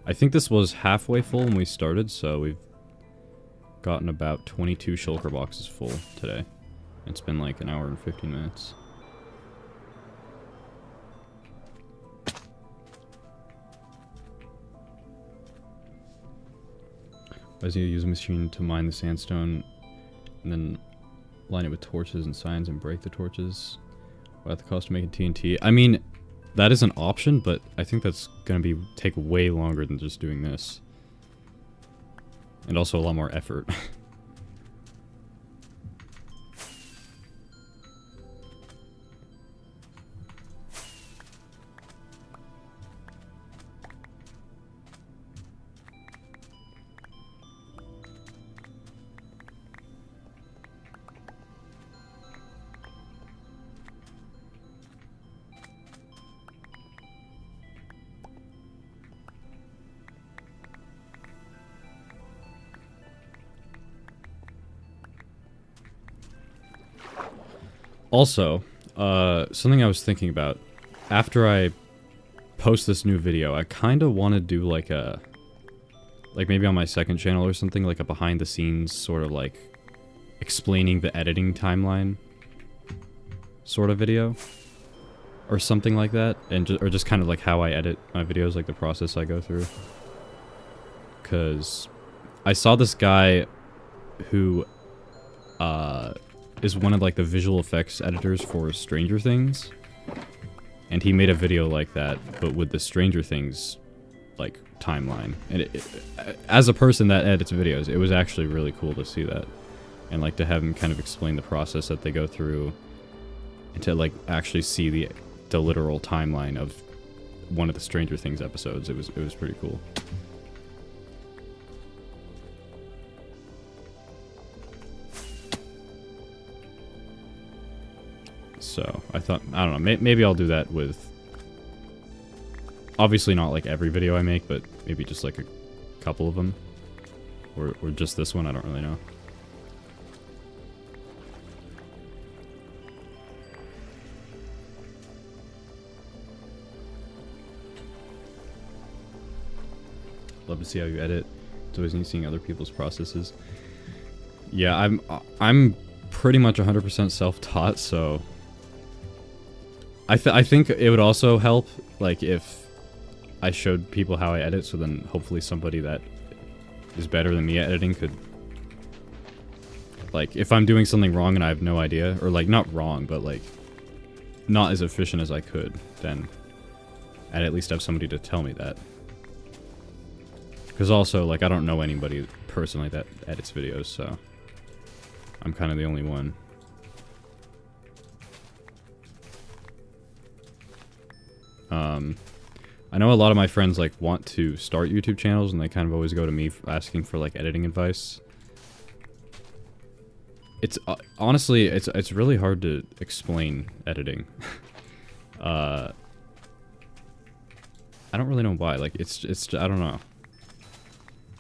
I think this was halfway full when we started, so we've gotten about 22 shulker boxes full today. It's been like an hour and 15 minutes. As you use a machine to mine the sandstone, and then line it with torches and signs and break the torches without the cost of making TNT. I mean, that is an option, but I think that's gonna take way longer than just doing this. And also a lot more effort. Also, something I was thinking about, after I post this new video, I kind of want to do like maybe on my second channel or something, like a behind the scenes sort of like explaining the editing timeline sort of video or something like that, and or just kind of like how I edit my videos, like the process I go through. Because I saw this guy who is one of like the visual effects editors for Stranger Things, and he made a video like that, but with the Stranger Things like timeline. And as a person that edits videos, it was actually really cool to see that, and like to have him kind of explain the process that they go through, and to like actually see the literal timeline of one of the Stranger Things episodes. It was pretty cool. So I thought, I don't know, maybe I'll do that with, obviously not like every video I make, but maybe just like a couple of them, or just this one. I don't really know. Love to see how you edit. It's always neat seeing other people's processes. Yeah, I'm pretty much 100% self-taught, so I think it would also help, like, if I showed people how I edit, so then hopefully somebody that is better than me at editing could, like, if I'm doing something wrong and I have no idea, or like not wrong, but like not as efficient as I could, then I'd at least have somebody to tell me that. Because also, like, I don't know anybody personally that edits videos, so I'm kind of the only one. I know a lot of my friends, like, want to start YouTube channels, and they kind of always go to me asking for, like, editing advice. It's, honestly, it's really hard to explain editing. I don't really know why, like, it's, I don't know.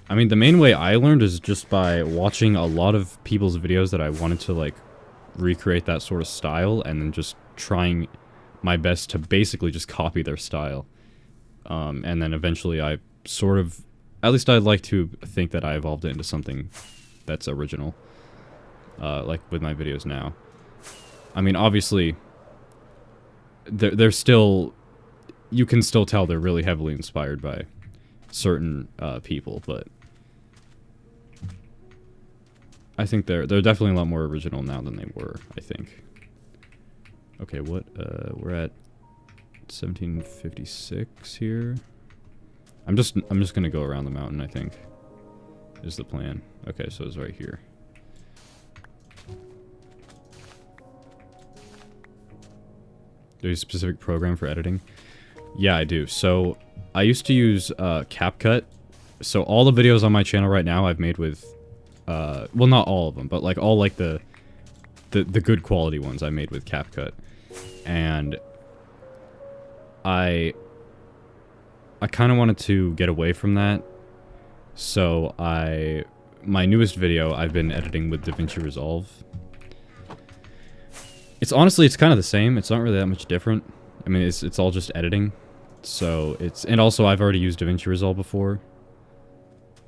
I mean, the main way I learned is just by watching a lot of people's videos that I wanted to, like, recreate that sort of style, and then just trying my best to basically just copy their style. And then eventually I sort of, at least I'd like to think that I evolved it into something that's original. Like with my videos now. I mean, obviously, they're still, you can still tell they're really heavily inspired by certain people, but I think they're definitely a lot more original now than they were, I think. Okay, what, we're at 1756 here. I'm just gonna go around the mountain, I think, is the plan. Okay, so it's right here. There's a specific program for editing? Yeah, I do. So, I used to use CapCut. So all the videos on my channel right now I've made with, well, not all of them, but like all like the good quality ones I made with CapCut. And I kind of wanted to get away from that. So my newest video I've been editing with DaVinci Resolve. It's honestly, it's kind of the same. It's not really that much different. I mean, it's all just editing. So it's, and also I've already used DaVinci Resolve before.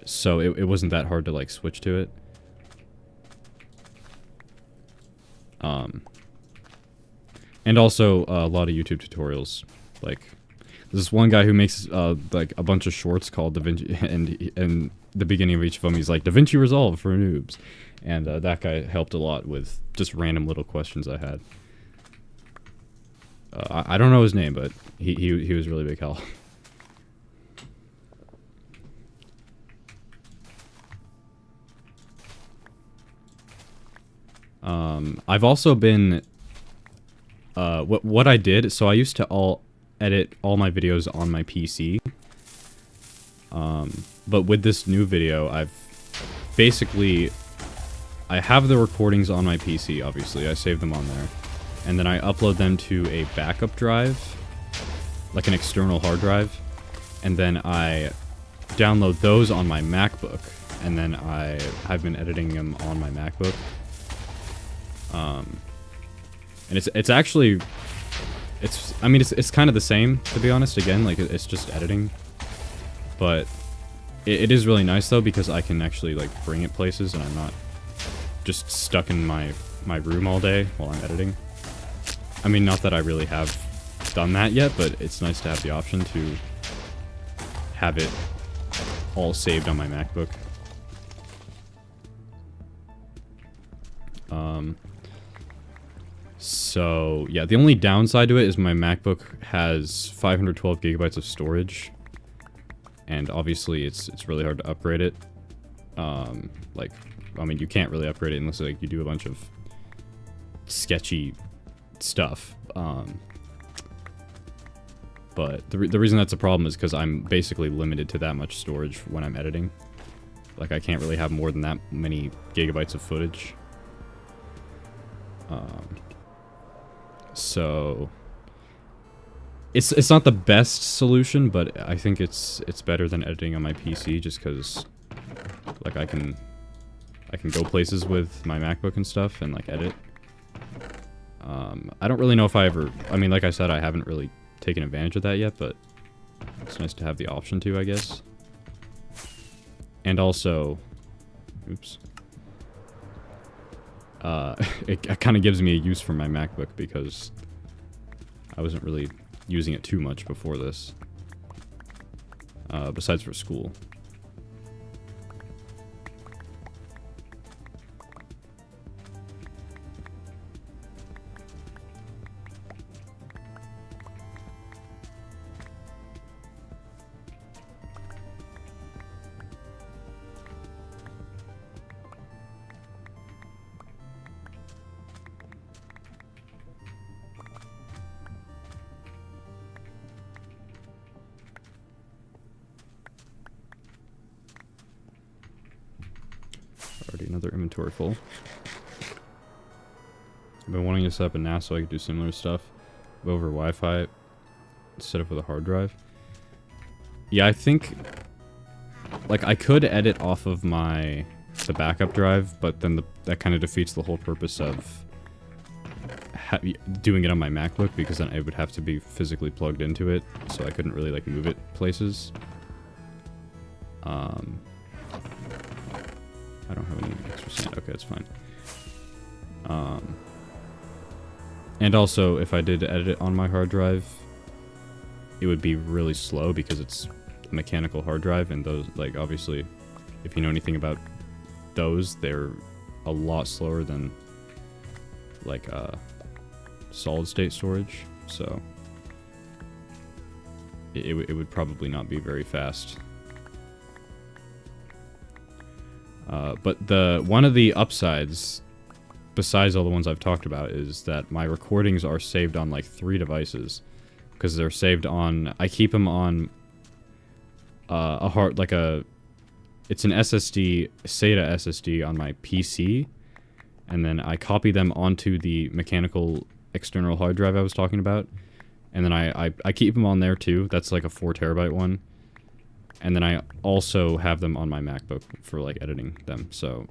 So it wasn't that hard to like switch to it. And also a lot of YouTube tutorials. Like, there's this one guy who makes like a bunch of shorts called DaVinci, and the beginning of each of them he's like DaVinci Resolve for noobs, and that guy helped a lot with just random little questions I had. I don't know his name, but he was really big help. I've also been what I did, so I used to edit all my videos on my PC. But with this new video, I have the recordings on my PC, obviously. I save them on there. And then I upload them to a backup drive, like an external hard drive. And then I download those on my MacBook. And then I've been editing them on my MacBook. And it's actually, I mean, it's kind of the same, to be honest. Again, like, it's just editing. But it is really nice, though, because I can actually, like, bring it places, and I'm not just stuck in my room all day while I'm editing. I mean, not that I really have done that yet, but it's nice to have the option to have it all saved on my MacBook. So, yeah, the only downside to it is my MacBook has 512 gigabytes of storage. And obviously, it's really hard to upgrade it. Like, I mean, you can't really upgrade it unless, like, you do a bunch of sketchy stuff. But the reason that's a problem is because I'm basically limited to that much storage when I'm editing. Like, I can't really have more than that many gigabytes of footage. So it's not the best solution, but I think it's better than editing on my PC, just because like I can go places with my MacBook and stuff and like edit. I don't really know if I ever, I mean, like I said, I haven't really taken advantage of that yet, but it's nice to have the option to, I guess. And also, oops. It kind of gives me a use for my MacBook because I wasn't really using it too much before this. Besides for school. Already another inventory full. I've been wanting to set up a NAS so I could do similar stuff over Wi-Fi instead of with a hard drive. Yeah, I think like I could edit off of the backup drive, but then that kind of defeats the whole purpose of doing it on my MacBook, because then I would have to be physically plugged into it, so I couldn't really like move it places. I don't have any extra sand. Okay, it's fine. And also, if I did edit it on my hard drive, it would be really slow because it's a mechanical hard drive, and those, like, obviously, if you know anything about those, they're a lot slower than, like, solid-state storage, so it would probably not be very fast. But one of the upsides, besides all the ones I've talked about, is that my recordings are saved on like 3 devices, because they're saved on. I keep them on it's an SSD, SATA SSD on my PC, and then I copy them onto the mechanical external hard drive I was talking about, and then I keep them on there too. That's like a 4 terabyte one. And then I also have them on my MacBook for, like, editing them, so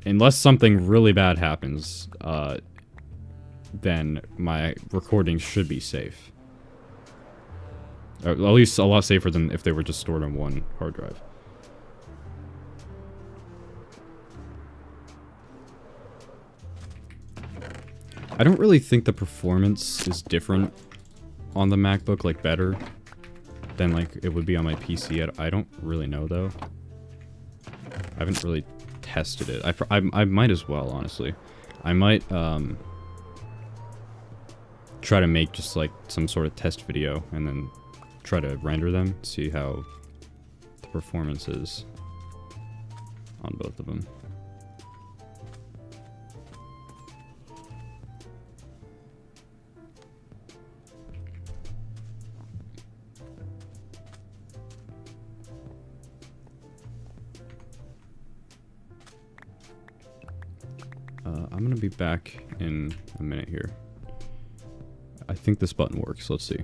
unless something really bad happens, then my recordings should be safe. Or at least a lot safer than if they were just stored on one hard drive. I don't really think the performance is different on the MacBook, like, better than like it would be on my PC. I don't really know though. I haven't really tested it. I might as well, honestly. I might try to make just like some sort of test video and then try to render them, see how the performance is on both of them. I'm gonna be back in a minute here. I think this button works. Let's see.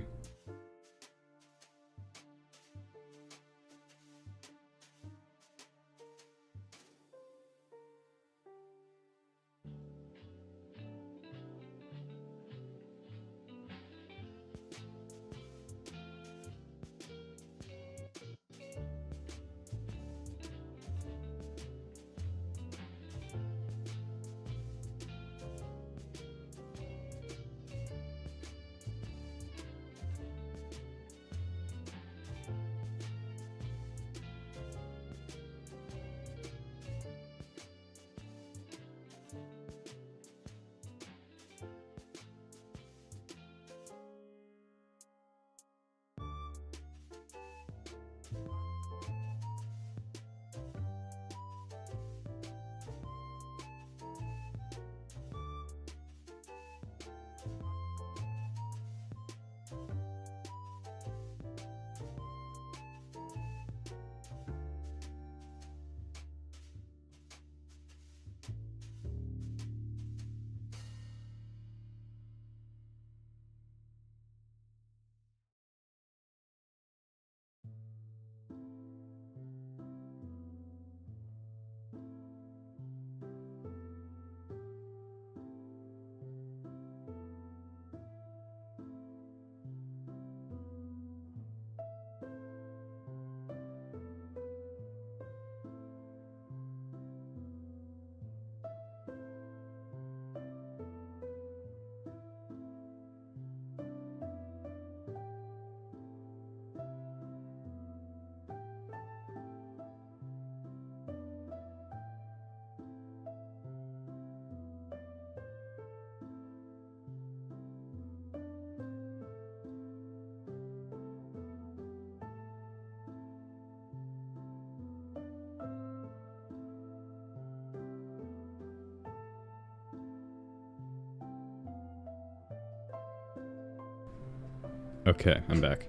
Okay, I'm back.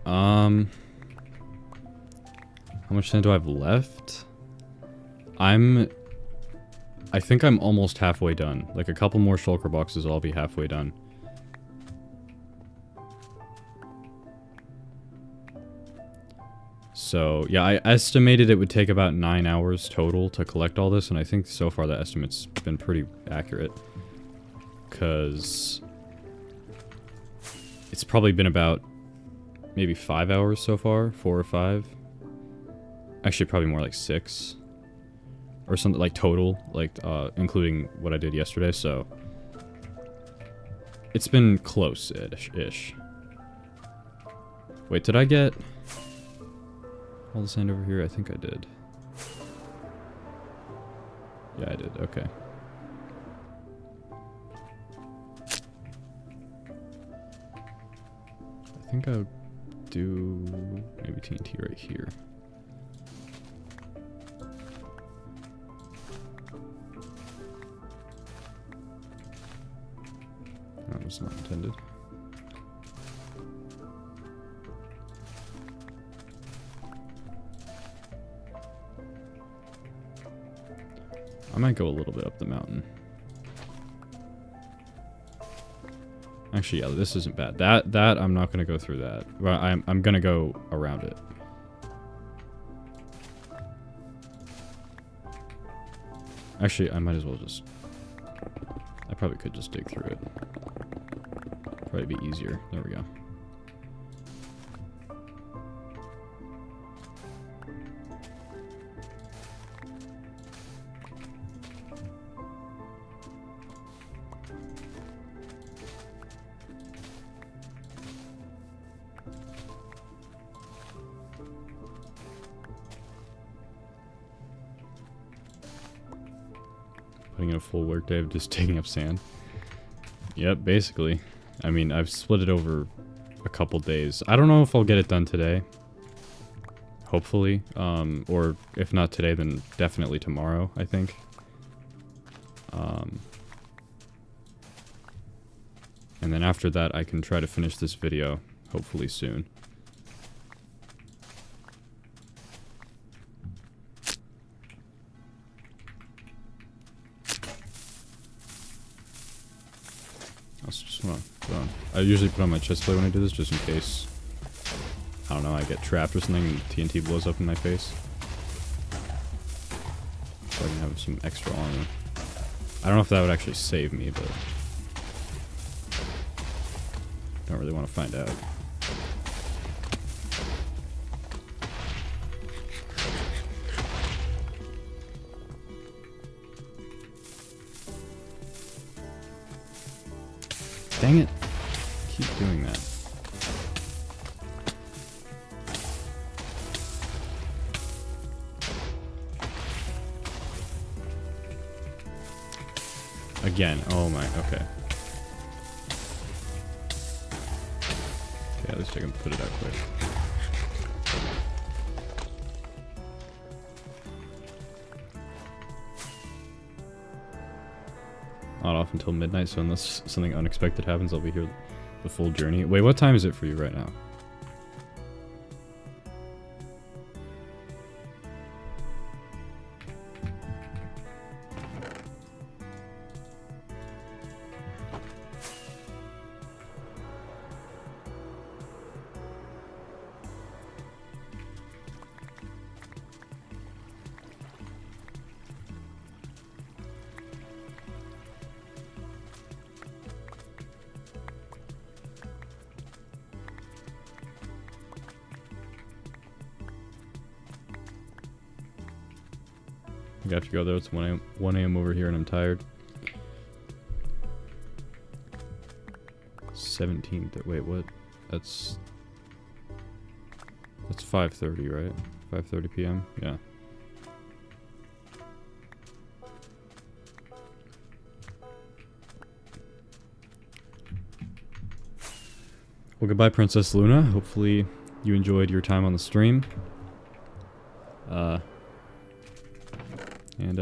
How much sand do I have left? I think I'm almost halfway done. Like a couple more shulker boxes, I'll be halfway done. So, yeah, I estimated it would take about 9 hours total to collect all this, and I think so far the estimate's been pretty accurate. Because it's probably been about maybe 5 hours so far, 4 or 5. Actually, probably more like 6. Or something like total, like including what I did yesterday, so it's been close-ish. Wait, did I get all the sand over here? I think I did. Yeah, I did. Okay. I think I'll do maybe TNT right here. That was not intended. I might go a little bit up the mountain. Actually, yeah, this isn't bad. That I'm not gonna go through that. Well, I'm gonna go around it. Actually, I might as well just. I probably could just dig through it. Probably be easier. There we go. Putting in a full workday of just taking up sand. Yep, basically. I mean, I've split it over a couple days. I don't know if I'll get it done today. Hopefully. Or if not today, then definitely tomorrow, I think. And then after that, I can try to finish this video, hopefully soon. I usually put on my chest plate when I do this, just in case, I don't know, I get trapped or something and TNT blows up in my face. So I can have some extra armor. I don't know if that would actually save me, but don't really want to find out. Dang it. Keep doing that. Again. Oh my, okay. Okay, at least I can put it out quick. Not off until midnight, so unless something unexpected happens, I'll be here the full journey. Wait, what time is it for you right now? I have to go though. It's 1 a.m. over here and I'm tired. 17th. Wait, what? That's 5:30, right? 5:30 p.m. Yeah. Well, goodbye, Princess Luna. Hopefully you enjoyed your time on the stream.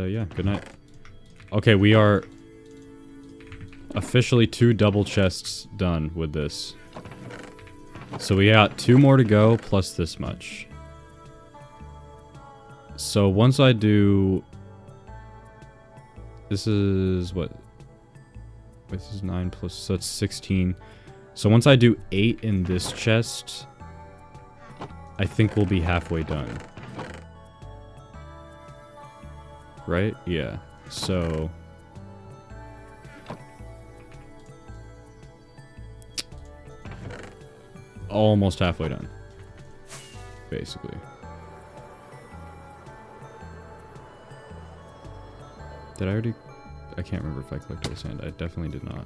Yeah, good night. Okay, we are officially 2 double chests done with this. So we got 2 more to go, plus this much. So once I do... This is what? This is 9 plus, so it's 16. So once I do 8 in this chest, I think we'll be halfway done. Right? Yeah. So... almost halfway done. Basically. Did I already... I can't remember if I collected the sand. I definitely did not.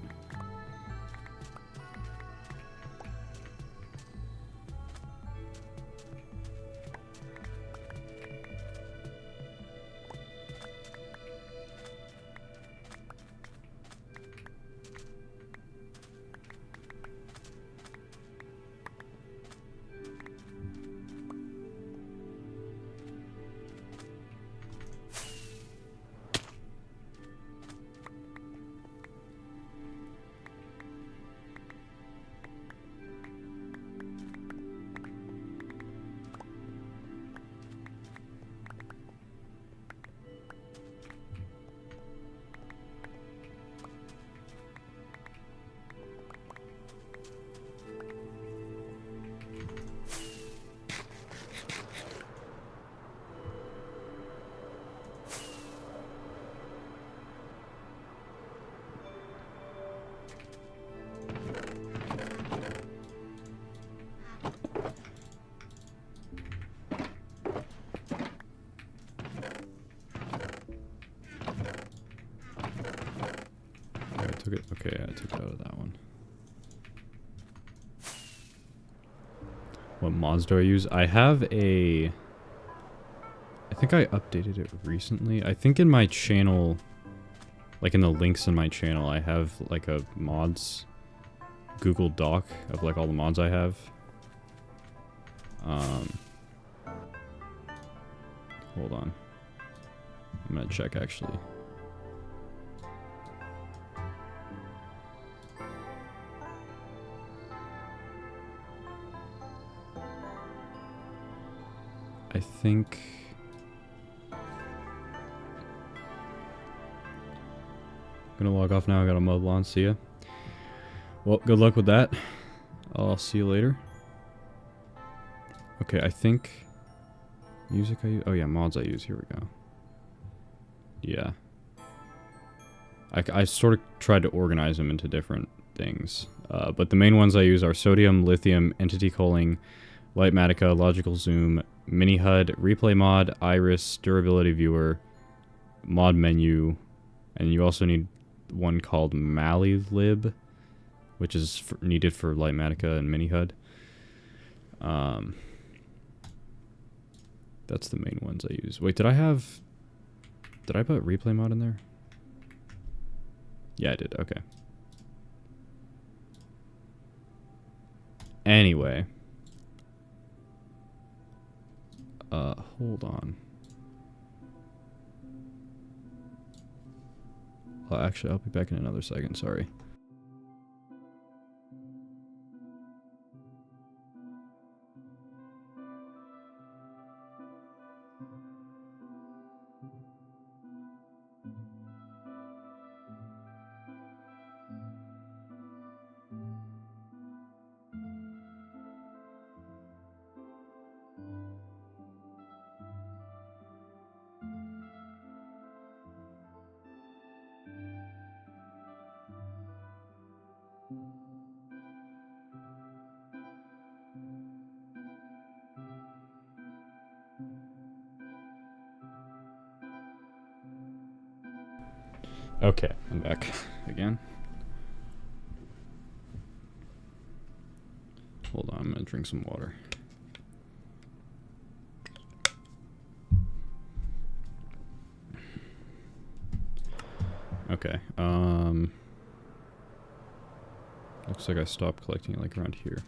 Okay, I took it out of that one. What mods do I use? I have a... I think I updated it recently. I think in my channel, like in the links in my channel, I have like a mods Google Doc of like all the mods I have. Hold on. I'm gonna check actually. I think... I'm gonna log off now. I got a mow the lawn. See ya. Well, good luck with that. I'll see you later. Okay, I think... Music I use... Oh yeah, mods I use. Here we go. Yeah. I sort of tried to organize them into different things. But the main ones I use are Sodium, Lithium, Entity Culling, Lightmatica, Logical Zoom, Mini HUD, Replay Mod, Iris, Durability Viewer, Mod Menu, and you also need one called Malilib, which is needed for Lightmatica and Mini HUD. That's the main ones I use. Wait, did I put Replay Mod in there? Yeah, I did. Okay. Anyway. Hold on. Well, actually, I'll be back in another second. Sorry. Okay, I'm back again. Hold on, I'm gonna drink some water. Okay, looks like I stopped collecting it like around here.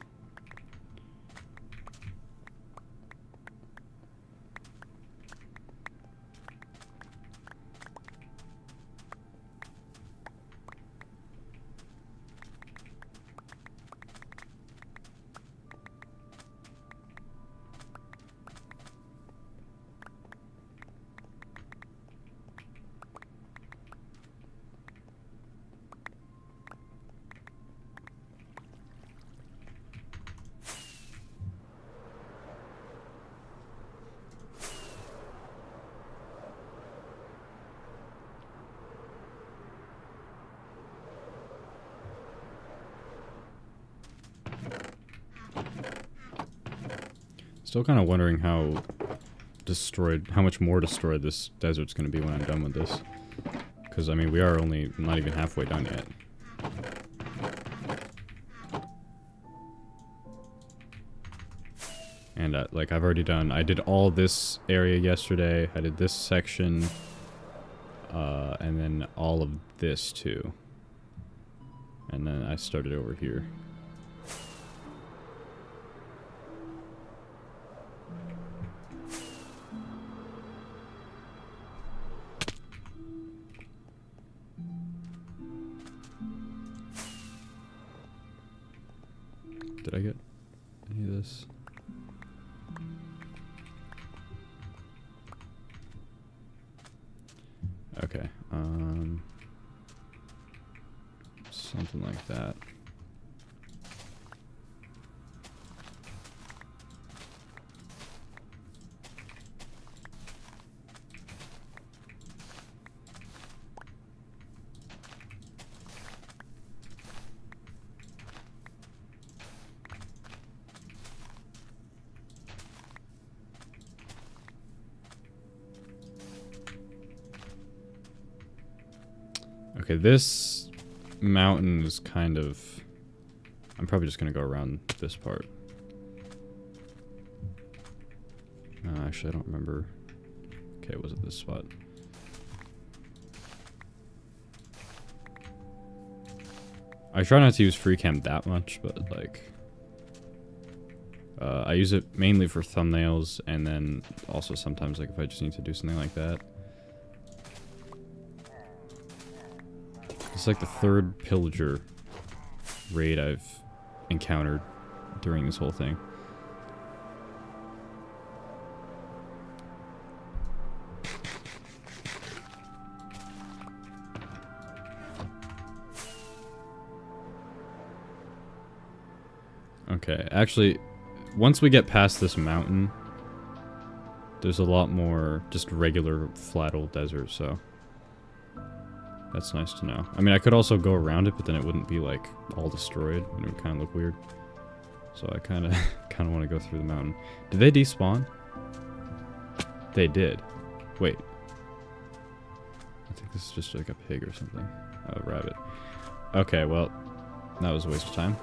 Still kind of wondering how much more destroyed this desert's going to be when I'm done with this. Because, I mean, we are only not even halfway done yet. And, like, I've already done... I did all this area yesterday. I did this section. And then all of this, too. And then I started over here. Did I get any of this? Okay, something like that. Okay, this mountain is kind of... I'm probably just going to go around this part. Actually, I don't remember. Okay, was it this spot? I try not to use FreeCam that much, but like... I use it mainly for thumbnails, and then also sometimes like if I just need to do something like that. It's like the third pillager raid I've encountered during this whole thing. Okay, actually, once we get past this mountain, there's a lot more just regular flat old desert, so... That's nice to know. I mean, I could also go around it, but then it wouldn't be, like, all destroyed, and it would kind of look weird. So I kind of want to go through the mountain. Did they despawn? They did. Wait. I think this is just, like, a pig or something. A rabbit. Okay, well, that was a waste of time.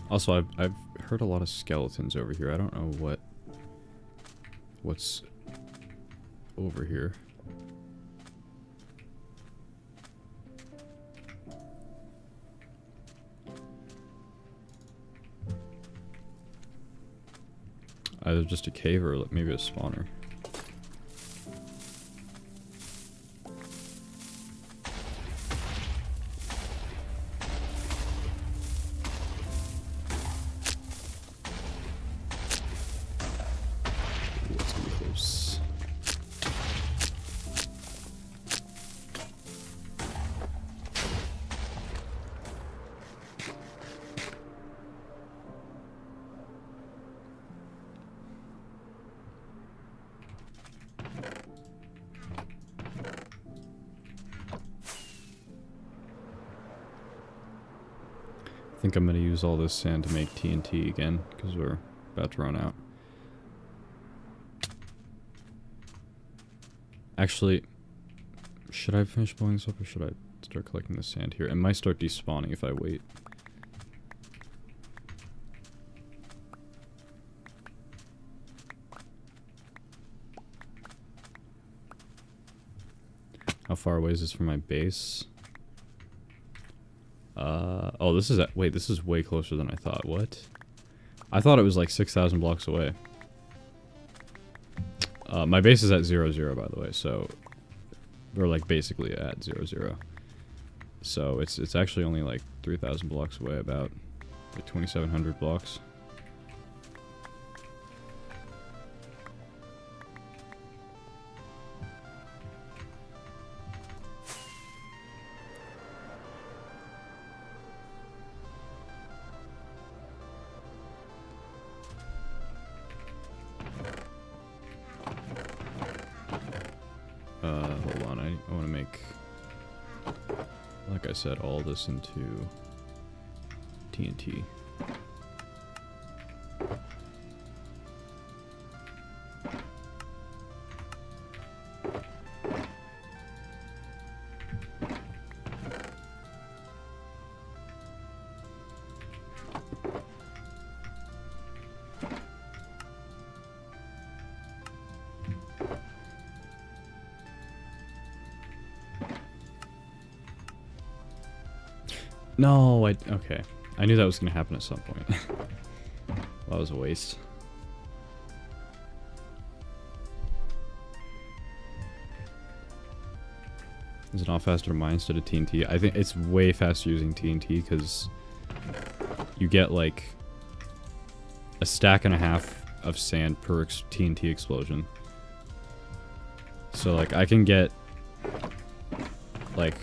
Also, I've heard a lot of skeletons over here. I don't know what's over here. Either just a cave or maybe a spawner. I think I'm going to use all this sand to make TNT again, because we're about to run out. Actually, should I finish blowing this up, or should I start collecting the sand here? It might start despawning if I wait. How far away is this from my base? Oh, this is wait, this is way closer than I thought. What? I thought it was like 6,000 blocks away. My base is at 0, 0, by the way, so we're like basically at 0, 0. So it's actually only like 3,000 blocks away, about like 2,700 blocks. Hold on, I want to make, like I said, all this into TNT. No, okay. I knew that was going to happen at some point. Well, that was a waste. Is it not faster to mine instead of TNT? I think it's way faster using TNT because you get like a stack and a half of sand per TNT explosion. So like I can get like,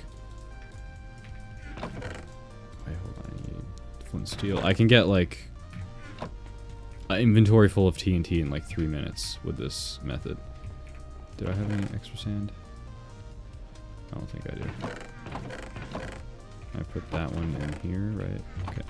steel. I can get like an inventory full of TNT in like 3 minutes with this method. Did I have any extra sand? I don't think I did. I put that one in here, right? Okay.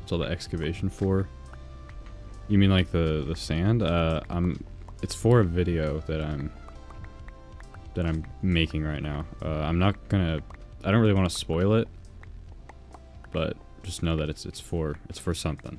What's all the excavation for? You mean like the sand? It's for a video that I'm making right now. I'm not gonna, I don't really want to spoil it, but just know that it's for something.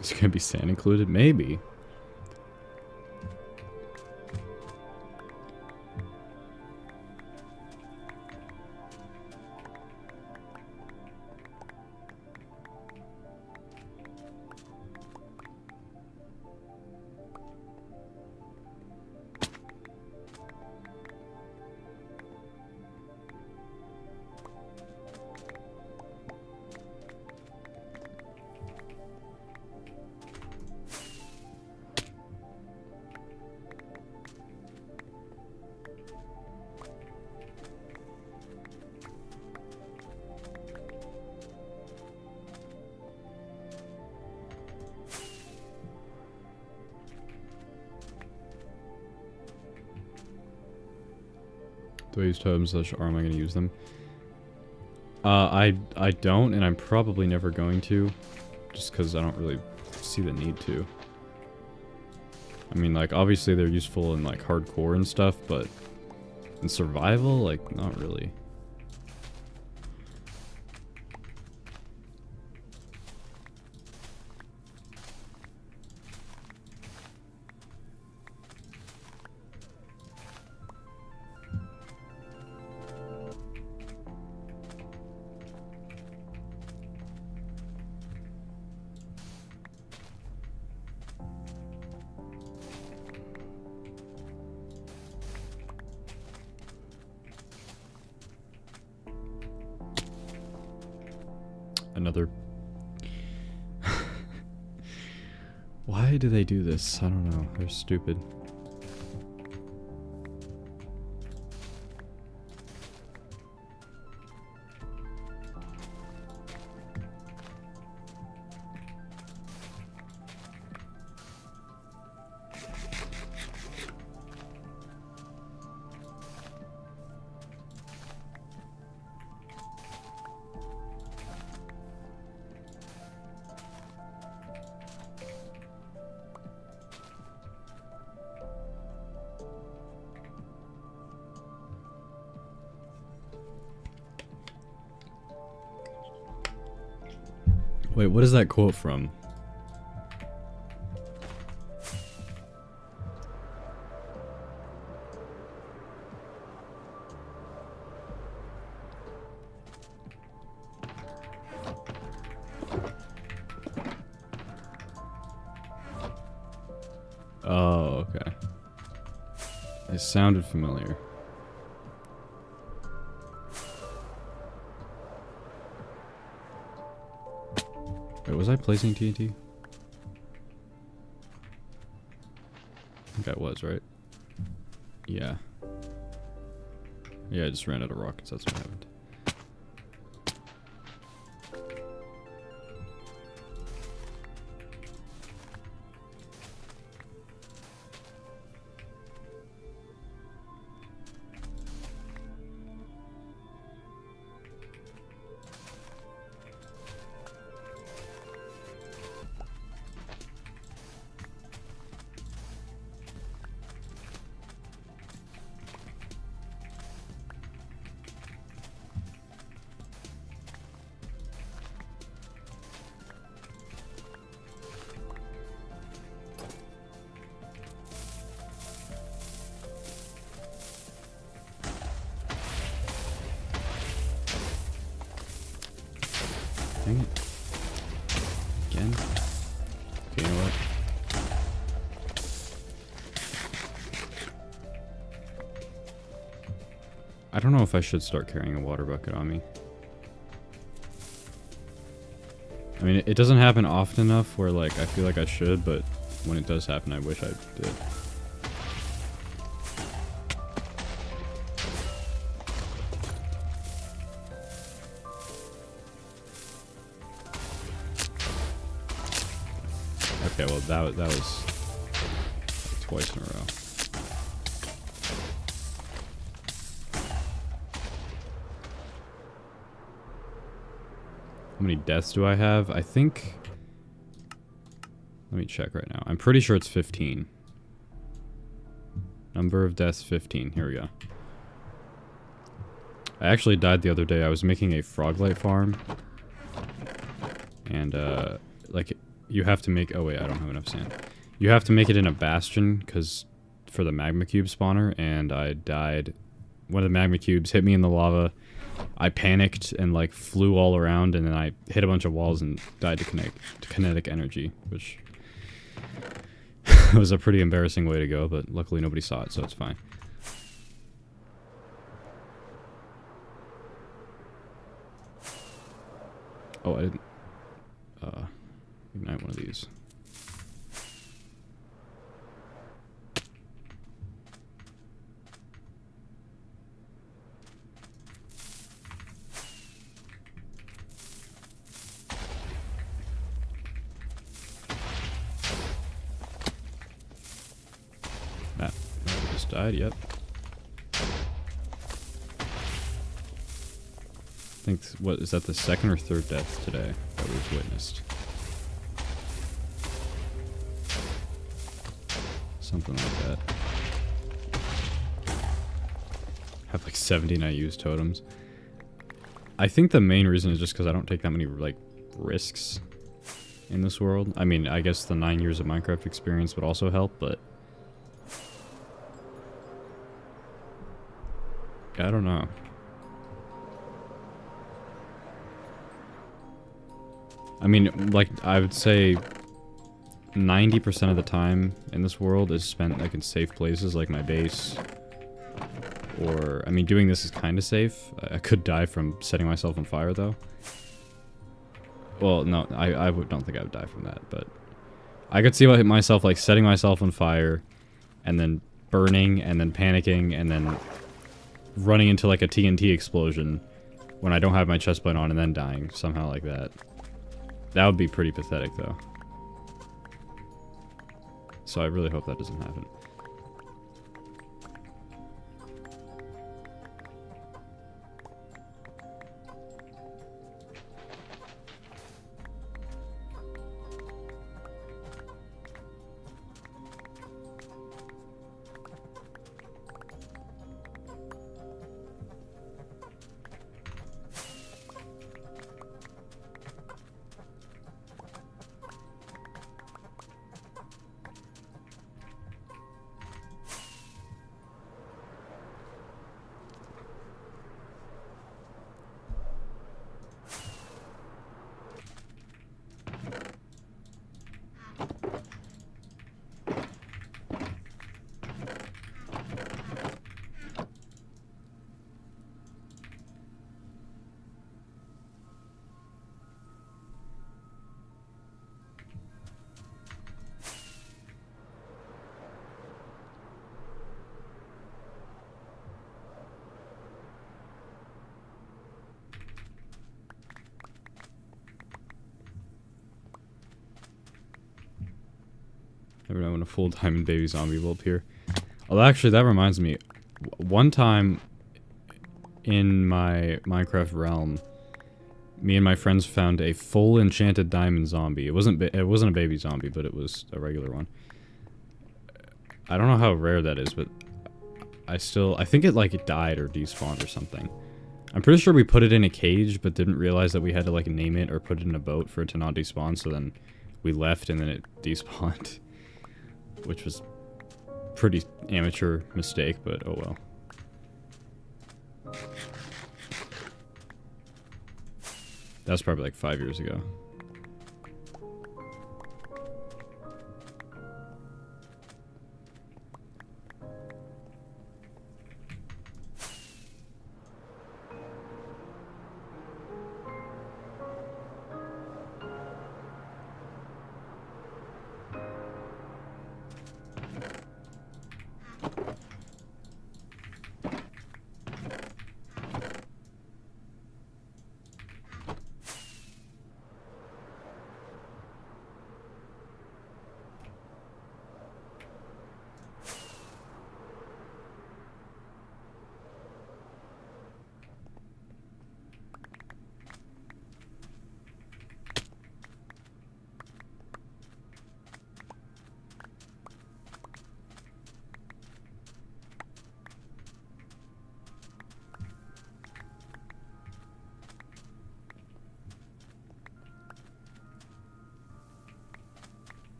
Is there gonna be sand included? Maybe. Do I use totems or am I going to use them? I don't, and I'm probably never going to. Just because I don't really see the need to. I mean, like, obviously they're useful in, like, hardcore and stuff, but in survival, like, not really. Another... Why do they do this? I don't know. They're stupid. Wait, what is that quote from? Oh, okay. It sounded familiar. Wait, was I placing TNT? I think I was, right? Yeah. Yeah, I just ran out of rockets, that's what happened. Dang it. Again? Okay, you know what? I don't know if I should start carrying a water bucket on me. I mean, it doesn't happen often enough where, like, I feel like I should, but when it does happen, I wish I did. Okay, well, that was like twice in a row. How many deaths do I have? I think... Let me check right now. I'm pretty sure it's 15. Number of deaths, 15. Here we go. I actually died the other day. I was making a froglight farm. And, like, you have to make... Oh, wait, I don't have enough sand. You have to make it in a bastion, because... For the magma cube spawner, and I died. One of the magma cubes hit me in the lava. I panicked and, like, flew all around, and then I hit a bunch of walls and died to kinetic energy, which... was a pretty embarrassing way to go, but luckily nobody saw it, so it's fine. Oh, I didn't... ignite one of these. That just died, yep. think, what, is that the second or third death today that we've witnessed? Something like that. Have like 79 used totems. I think the main reason is just because I don't take that many, like, risks in this world. I mean, I guess the 9 years of Minecraft experience would also help, but... I don't know. I mean, like, I would say 90% of the time in this world is spent, like, in safe places, like my base. Or, I mean, doing this is kind of safe. I could die from setting myself on fire, though. Well, no, I don't think I would die from that, but... I could see myself, like, setting myself on fire, and then burning, and then panicking, and then running into, like, a TNT explosion when I don't have my chestplate on, and then dying, somehow like that. That would be pretty pathetic, though. So I really hope that doesn't happen. Never know when a full diamond baby zombie will appear. Although, actually, that reminds me. One time in my Minecraft realm, me and my friends found a full enchanted diamond zombie. It wasn't a baby zombie, but it was a regular one. I don't know how rare that is, but I think it like it died or despawned or something. I'm pretty sure we put it in a cage, but didn't realize that we had to like name it or put it in a boat for it to not despawn. So then we left, and then it despawned. Which was pretty amateur mistake, but oh well. That was probably like 5 years ago.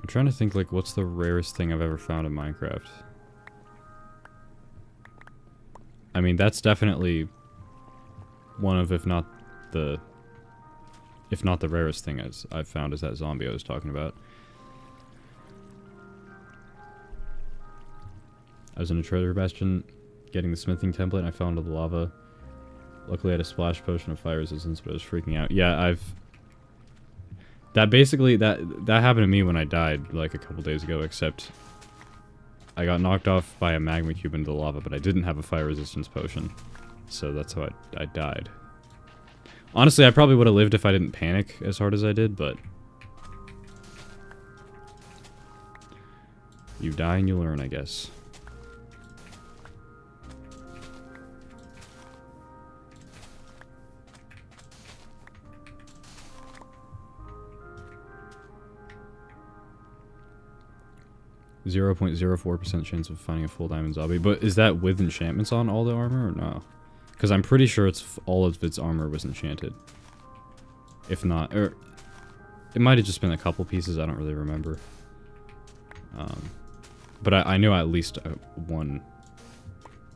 I'm trying to think, like, what's the rarest thing I've ever found in Minecraft? I mean, that's definitely one of, if not the rarest thing I've found is that zombie I was talking about. I was in a treasure bastion getting the smithing template, and I fell into the lava. Luckily I had a splash potion of fire resistance, but I was freaking out. Yeah, that happened to me when I died, like, a couple days ago, except I got knocked off by a magma cube into the lava, but I didn't have a fire resistance potion. So that's how I died. Honestly, I probably would have lived if I didn't panic as hard as I did, but You die and you learn, I guess. .04% chance of finding a full diamond zombie. But is that with enchantments on all the armor or no? Because I'm pretty sure it's all of its armor was enchanted. If not, or it might have just been a couple pieces. I don't really remember. But I know at least one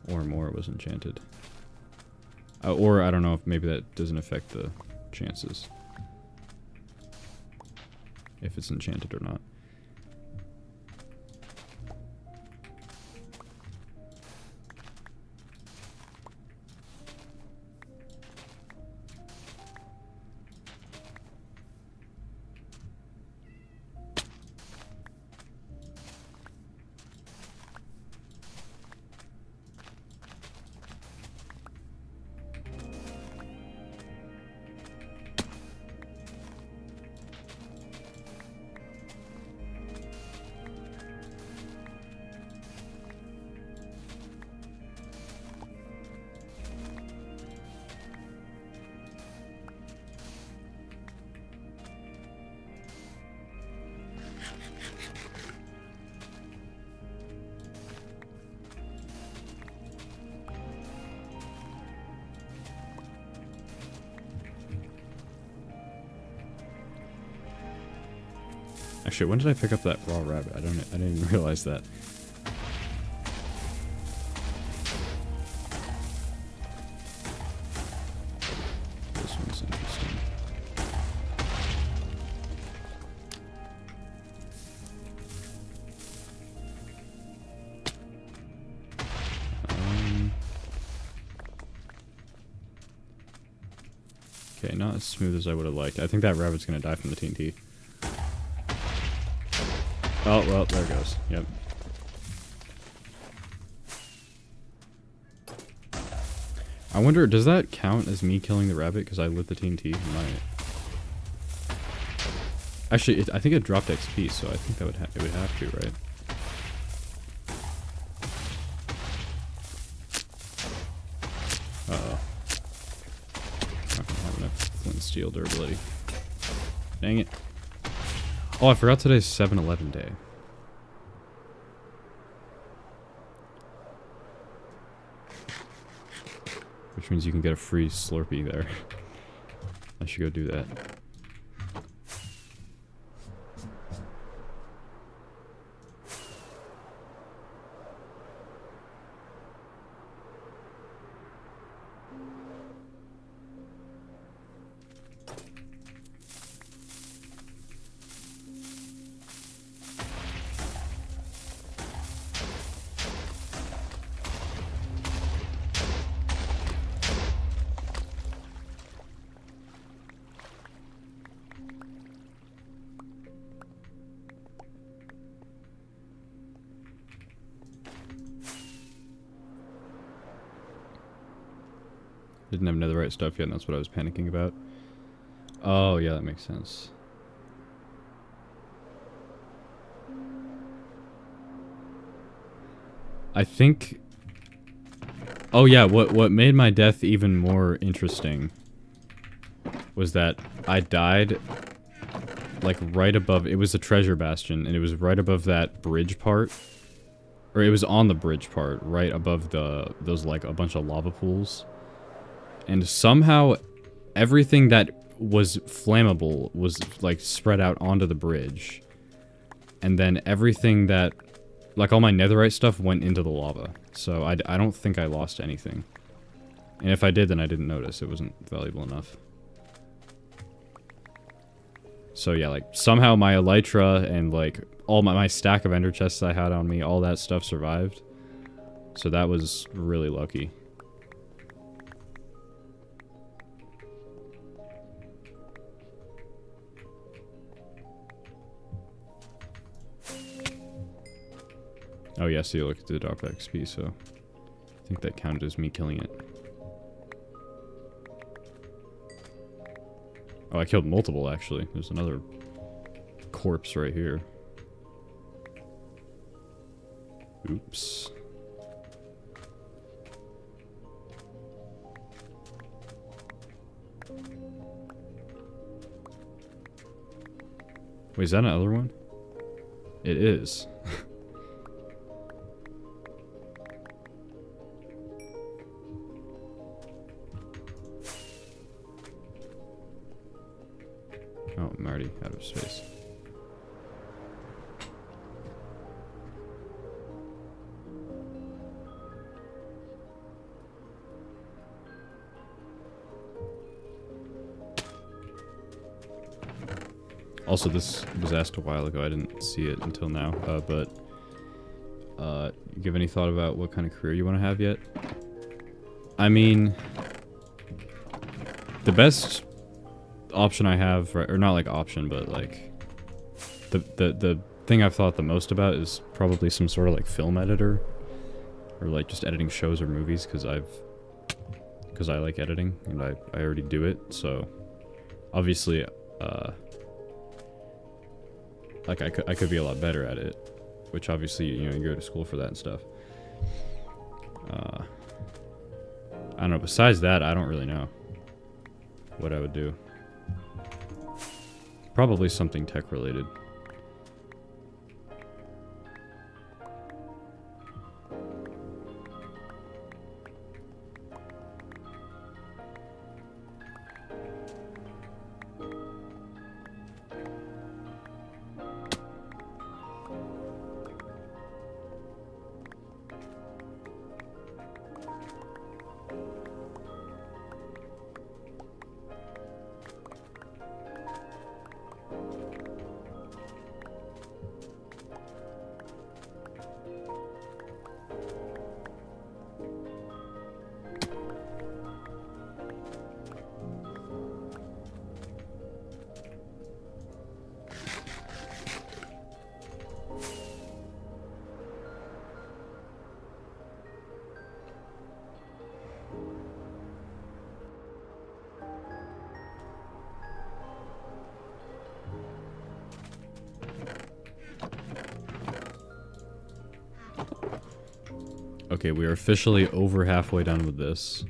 or more was enchanted. Or I don't know if maybe that doesn't affect the chances. If it's enchanted or not. Actually, when did I pick up that raw rabbit? I didn't even realize that. This one's interesting. Okay, not as smooth as I would have liked. I think that rabbit's gonna die from the TNT. Oh, well, there it goes. Yep. I wonder, does that count as me killing the rabbit because I lit the TNT? It might. Actually, I think it dropped XP, so I think that it would have to, right? Uh-oh. Not gonna have enough flint steel durability. Dang it. Oh, I forgot today's 7-Eleven day. Which means you can get a free Slurpee there. I should go do that. Didn't have netherite stuff yet, and that's what I was panicking about. Oh, yeah, that makes sense. I think... Oh, yeah, what made my death even more interesting was that I died, like, right above... It was a treasure bastion, and it was right above that bridge part. Or it was on the bridge part, right above those, like, a bunch of lava pools. And somehow, everything that was flammable was, like, spread out onto the bridge. And then everything that... Like, all my netherite stuff went into the lava. So, I don't think I lost anything. And if I did, then I didn't notice. It wasn't valuable enough. So, yeah, like, somehow my elytra and, like, all my stack of ender chests I had on me, all that stuff survived. So that was really lucky. Oh yeah, see, look, it did drop XP, so I think that counted as me killing it. Oh, I killed multiple, actually. There's another corpse right here. Oops. Wait, is that another one? It is. Oh, I'm already out of space. Also, this was asked a while ago. I didn't see it until now. You give any thought about what kind of career you want to have yet? I mean, the best option I have, or not like option, but like the thing I've thought the most about is probably some sort of like film editor, or like just editing shows or movies, because I like editing and I already do it. So obviously, like I could be a lot better at it, which obviously, you know, you go to school for that and stuff. I don't know. Besides that, I don't really know what I would do. Probably something tech related. Okay, we are officially over halfway done with this.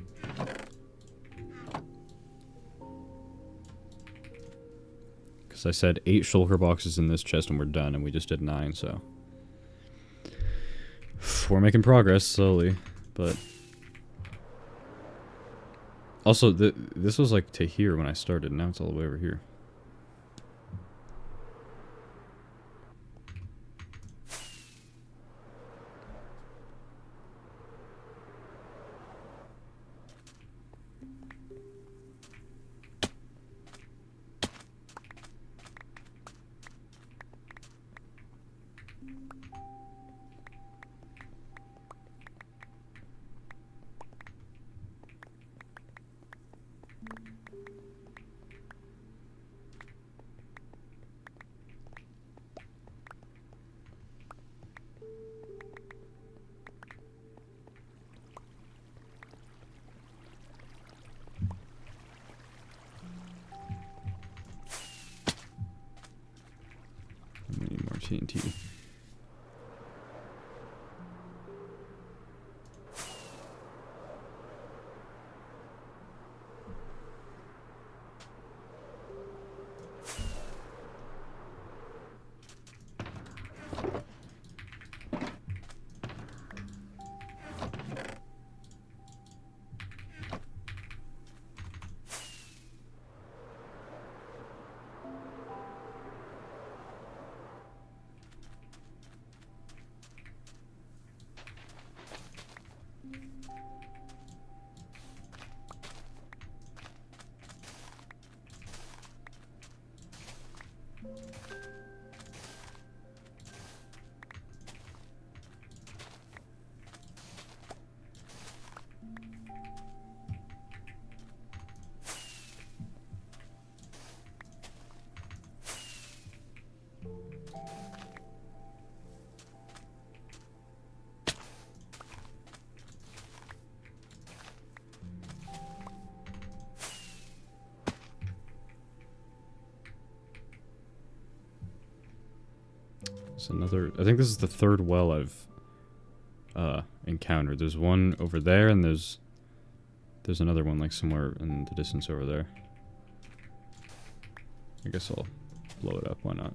Because I said 8 shulker boxes in this chest and we're done, and we just did 9, so... We're making progress, slowly, but... Also, this was like to here when I started, now it's all the way over here. I need more TNT. It's another... I think this is the third well I've encountered. There's one over there, and there's another one like somewhere in the distance over there. I guess I'll blow it up. Why not?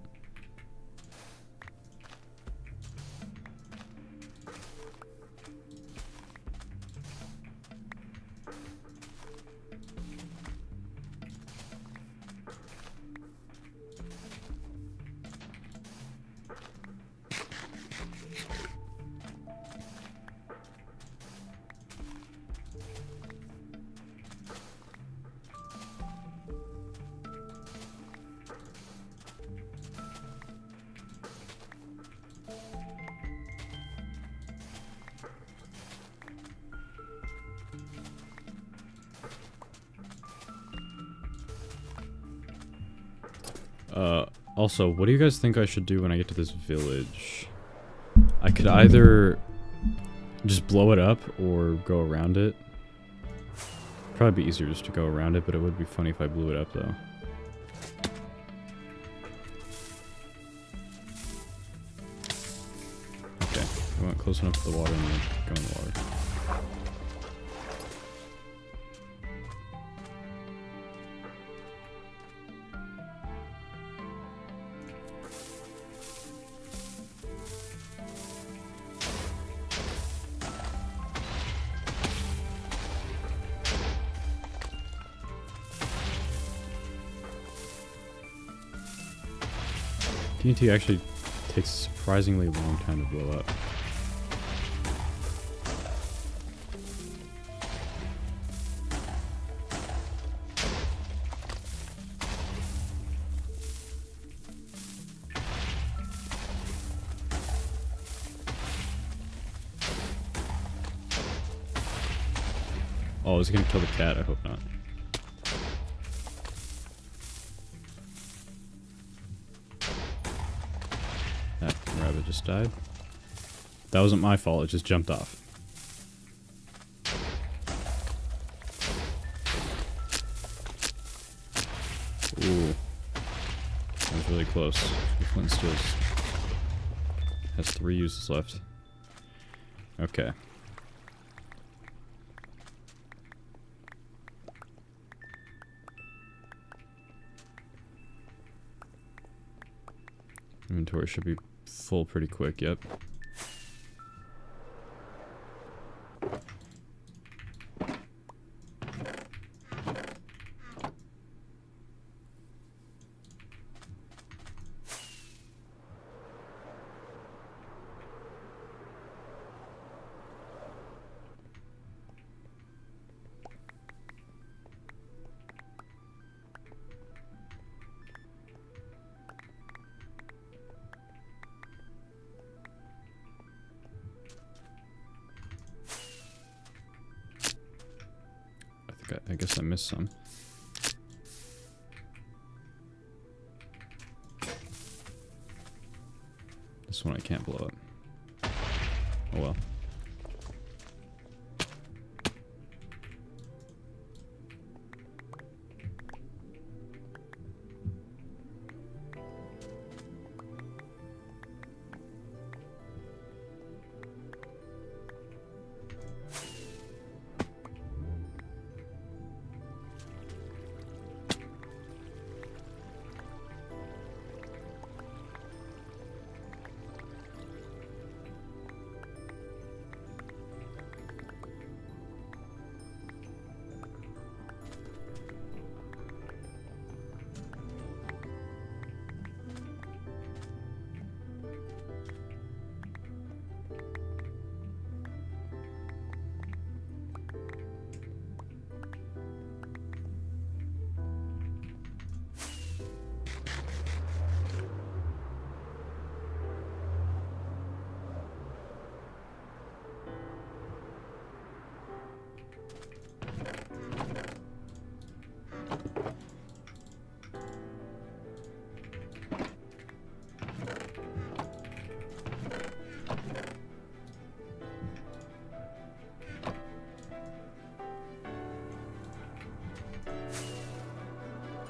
Also, what do you guys think I should do when I get to this village? I could either just blow it up or go around it. Probably be easier just to go around it, but it would be funny if I blew it up, though. Okay, I went close enough to the water and then go in the water. TNT actually takes a surprisingly long time to blow up. Oh, is it gonna kill the cat? I hope not. That rabbit just died. That wasn't my fault, it just jumped off. Ooh. That was really close. The flint still has 3 uses left. Okay. Inventory should be full pretty quick, yep. I guess I missed some. This one I can't blow up. Oh well.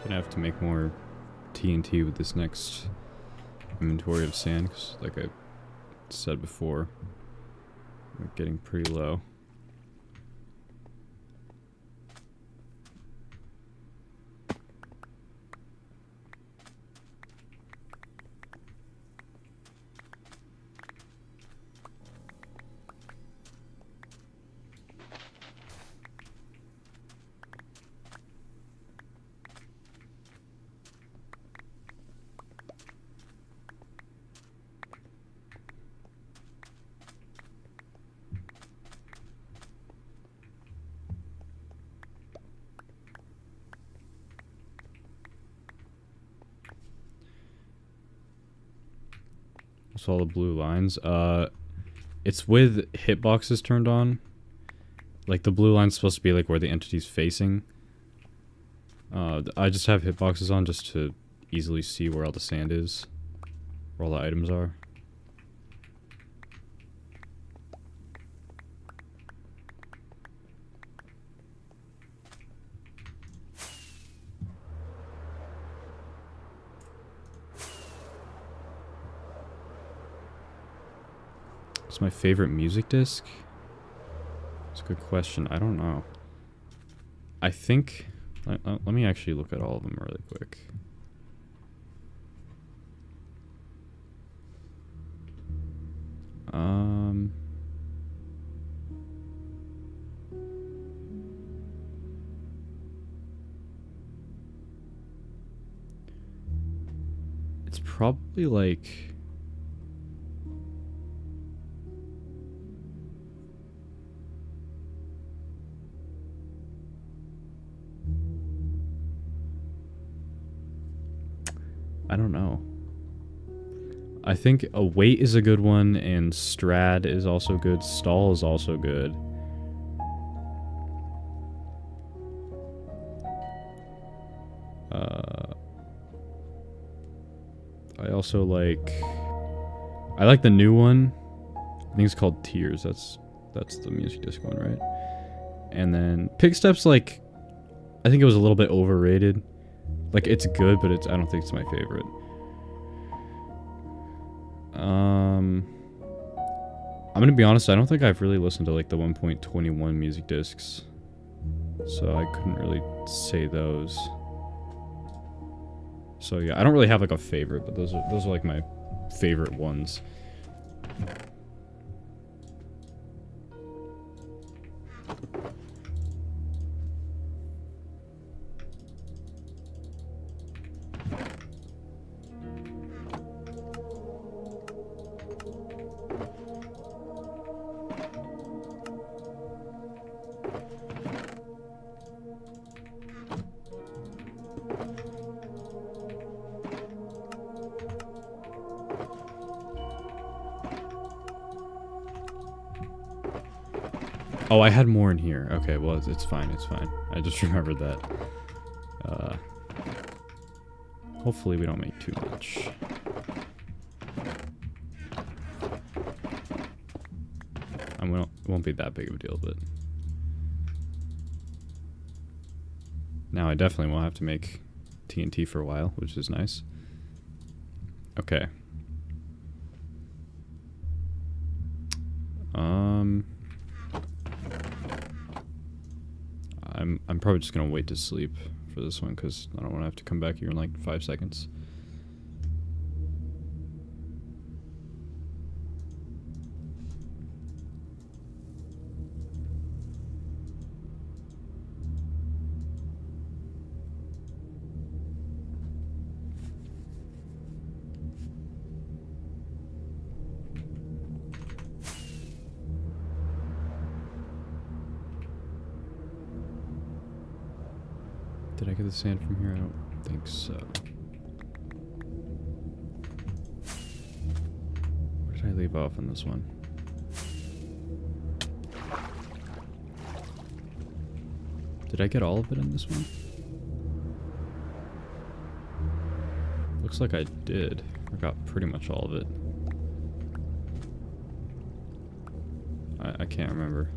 Gonna have to make more TNT with this next inventory of sand, 'cause like I said before, We're getting pretty low. What's all the blue lines? It's with hitboxes turned on. Like, the blue line's supposed to be, like, where the entity's facing. I just have hitboxes on just to easily see where all the sand is. Where all the items are. What's my favorite music disc? It's a good question. I don't know. I think... Let me actually look at all of them really quick. It's probably like... I don't know. I think Await is a good one, and Strad is also good. Stall is also good. I also like... I like the new one. I think it's called Tears. That's the music disc one, right? And then Pigstep's like... I think it was a little bit overrated. Like, it's good, but I don't think it's my favorite. I'm gonna be honest, I don't think I've really listened to, like, the 1.21 music discs. So I couldn't really say those. So yeah, I don't really have, like, a favorite, but those are like, my favorite ones. Oh, I had more in here. Okay, well, it's fine, it's fine. I just remembered that. Hopefully we don't make too much. It won't be that big of a deal, but... Now I definitely won't have to make TNT for a while, which is nice. Okay. I'm probably just gonna wait to sleep for this one because I don't want to have to come back here in like 5 seconds. Did I get the sand from here? I don't think so. Where did I leave off on this one? Did I get all of it in this one? Looks like I did. I got pretty much all of it. I can't remember.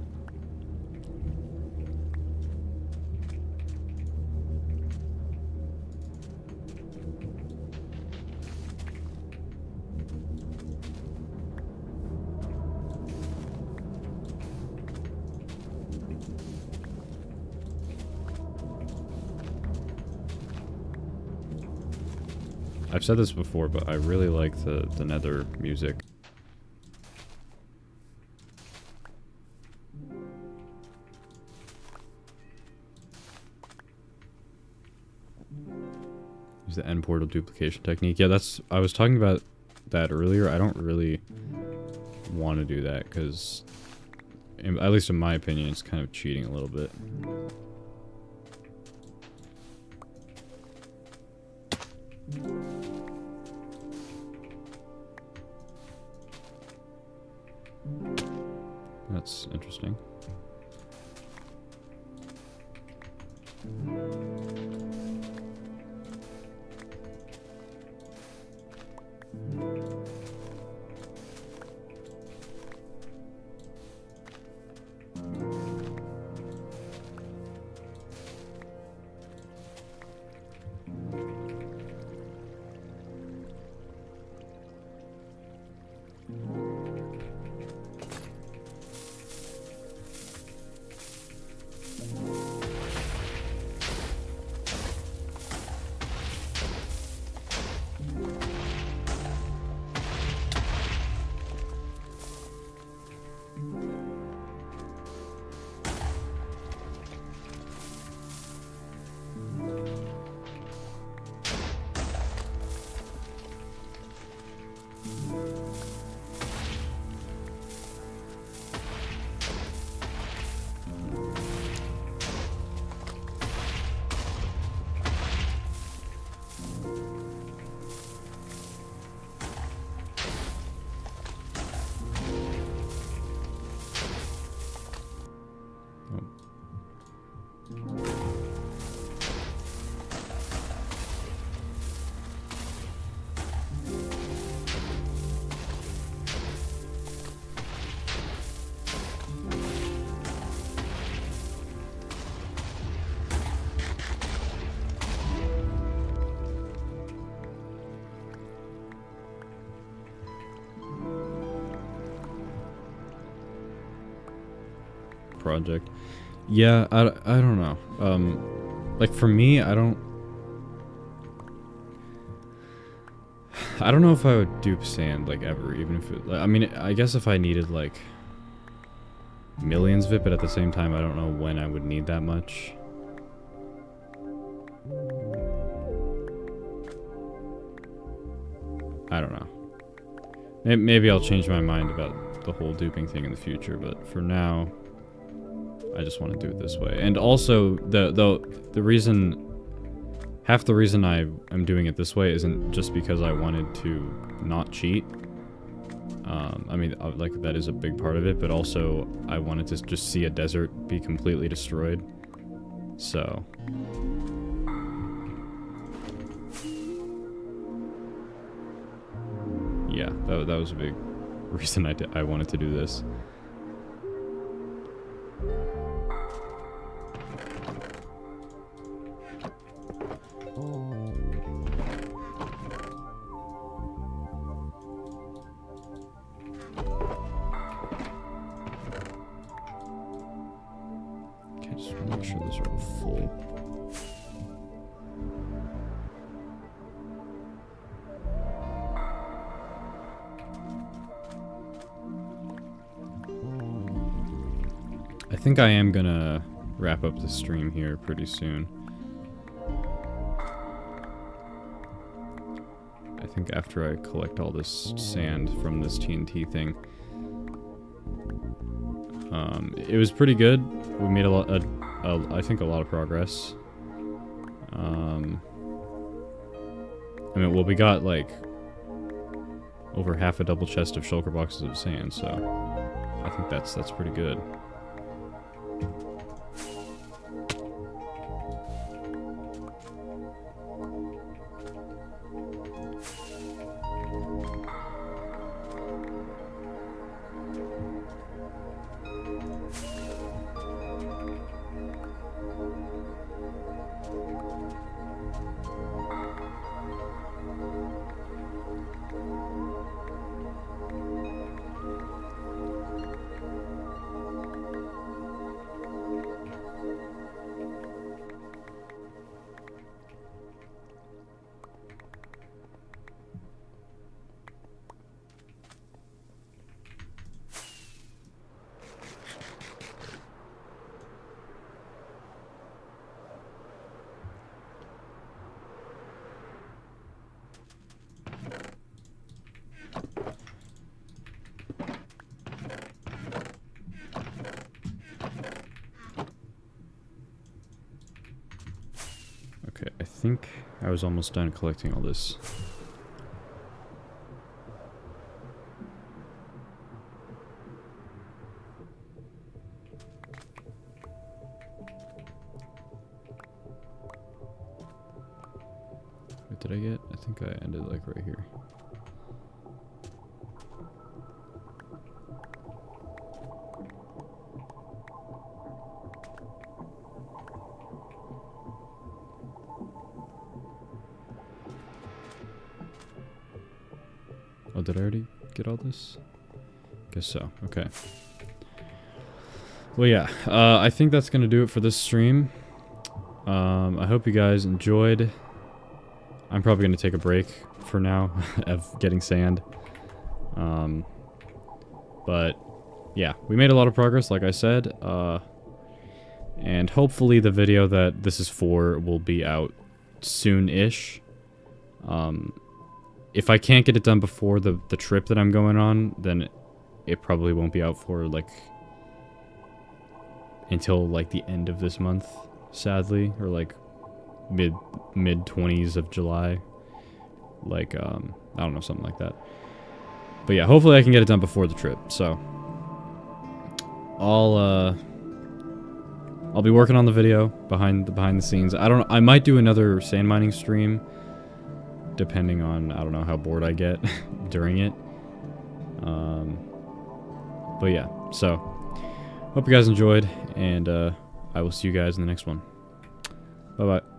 I've said this before, but I really like the Nether music. Use the end portal duplication technique. Yeah, I was talking about that earlier. I don't really want to do that because, at least in my opinion, it's kind of cheating a little bit. That's interesting. Project. Yeah, I don't know. Like for me, I don't know if I would dupe sand like ever, even if it, I mean, I guess if I needed like millions of it, but at the same time, I don't know when I would need that much. I don't know. Maybe I'll change my mind about the whole duping thing in the future, but for now, I just want to do it this way. And also, the reason, half the reason I am doing it this way isn't just because I wanted to not cheat. I mean, like, that is a big part of it, but also I wanted to just see a desert be completely destroyed. So... yeah, that was a big reason I wanted to do this. Okay, just want to make sure those are all full. I think I am gonna wrap up the stream here pretty soon. I think after I collect all this sand from this TNT thing. It was pretty good. We made I think a lot of progress. I mean, well, we got like over half a double chest of shulker boxes of sand, so I think that's pretty good. think I was almost done collecting all this. What did I get? I think I ended like right here. Oh, did I already get all this? Guess so. Okay. Well, yeah. I think that's gonna do it for this stream. I hope you guys enjoyed. I'm probably gonna take a break for now of getting sand. But yeah, we made a lot of progress, like I said. And hopefully the video that this is for will be out soon-ish. If I can't get it done before the trip that I'm going on, then it probably won't be out for, like, until, like, the end of this month, sadly. Or, like, mid-20s of July. Like, I don't know, something like that. But yeah, hopefully I can get it done before the trip, so. I'll be working on the video behind the scenes. I might do another sand mining stream, depending on, I don't know, how bored I get during it. But yeah, so hope you guys enjoyed, and I will see you guys in the next one. Bye bye.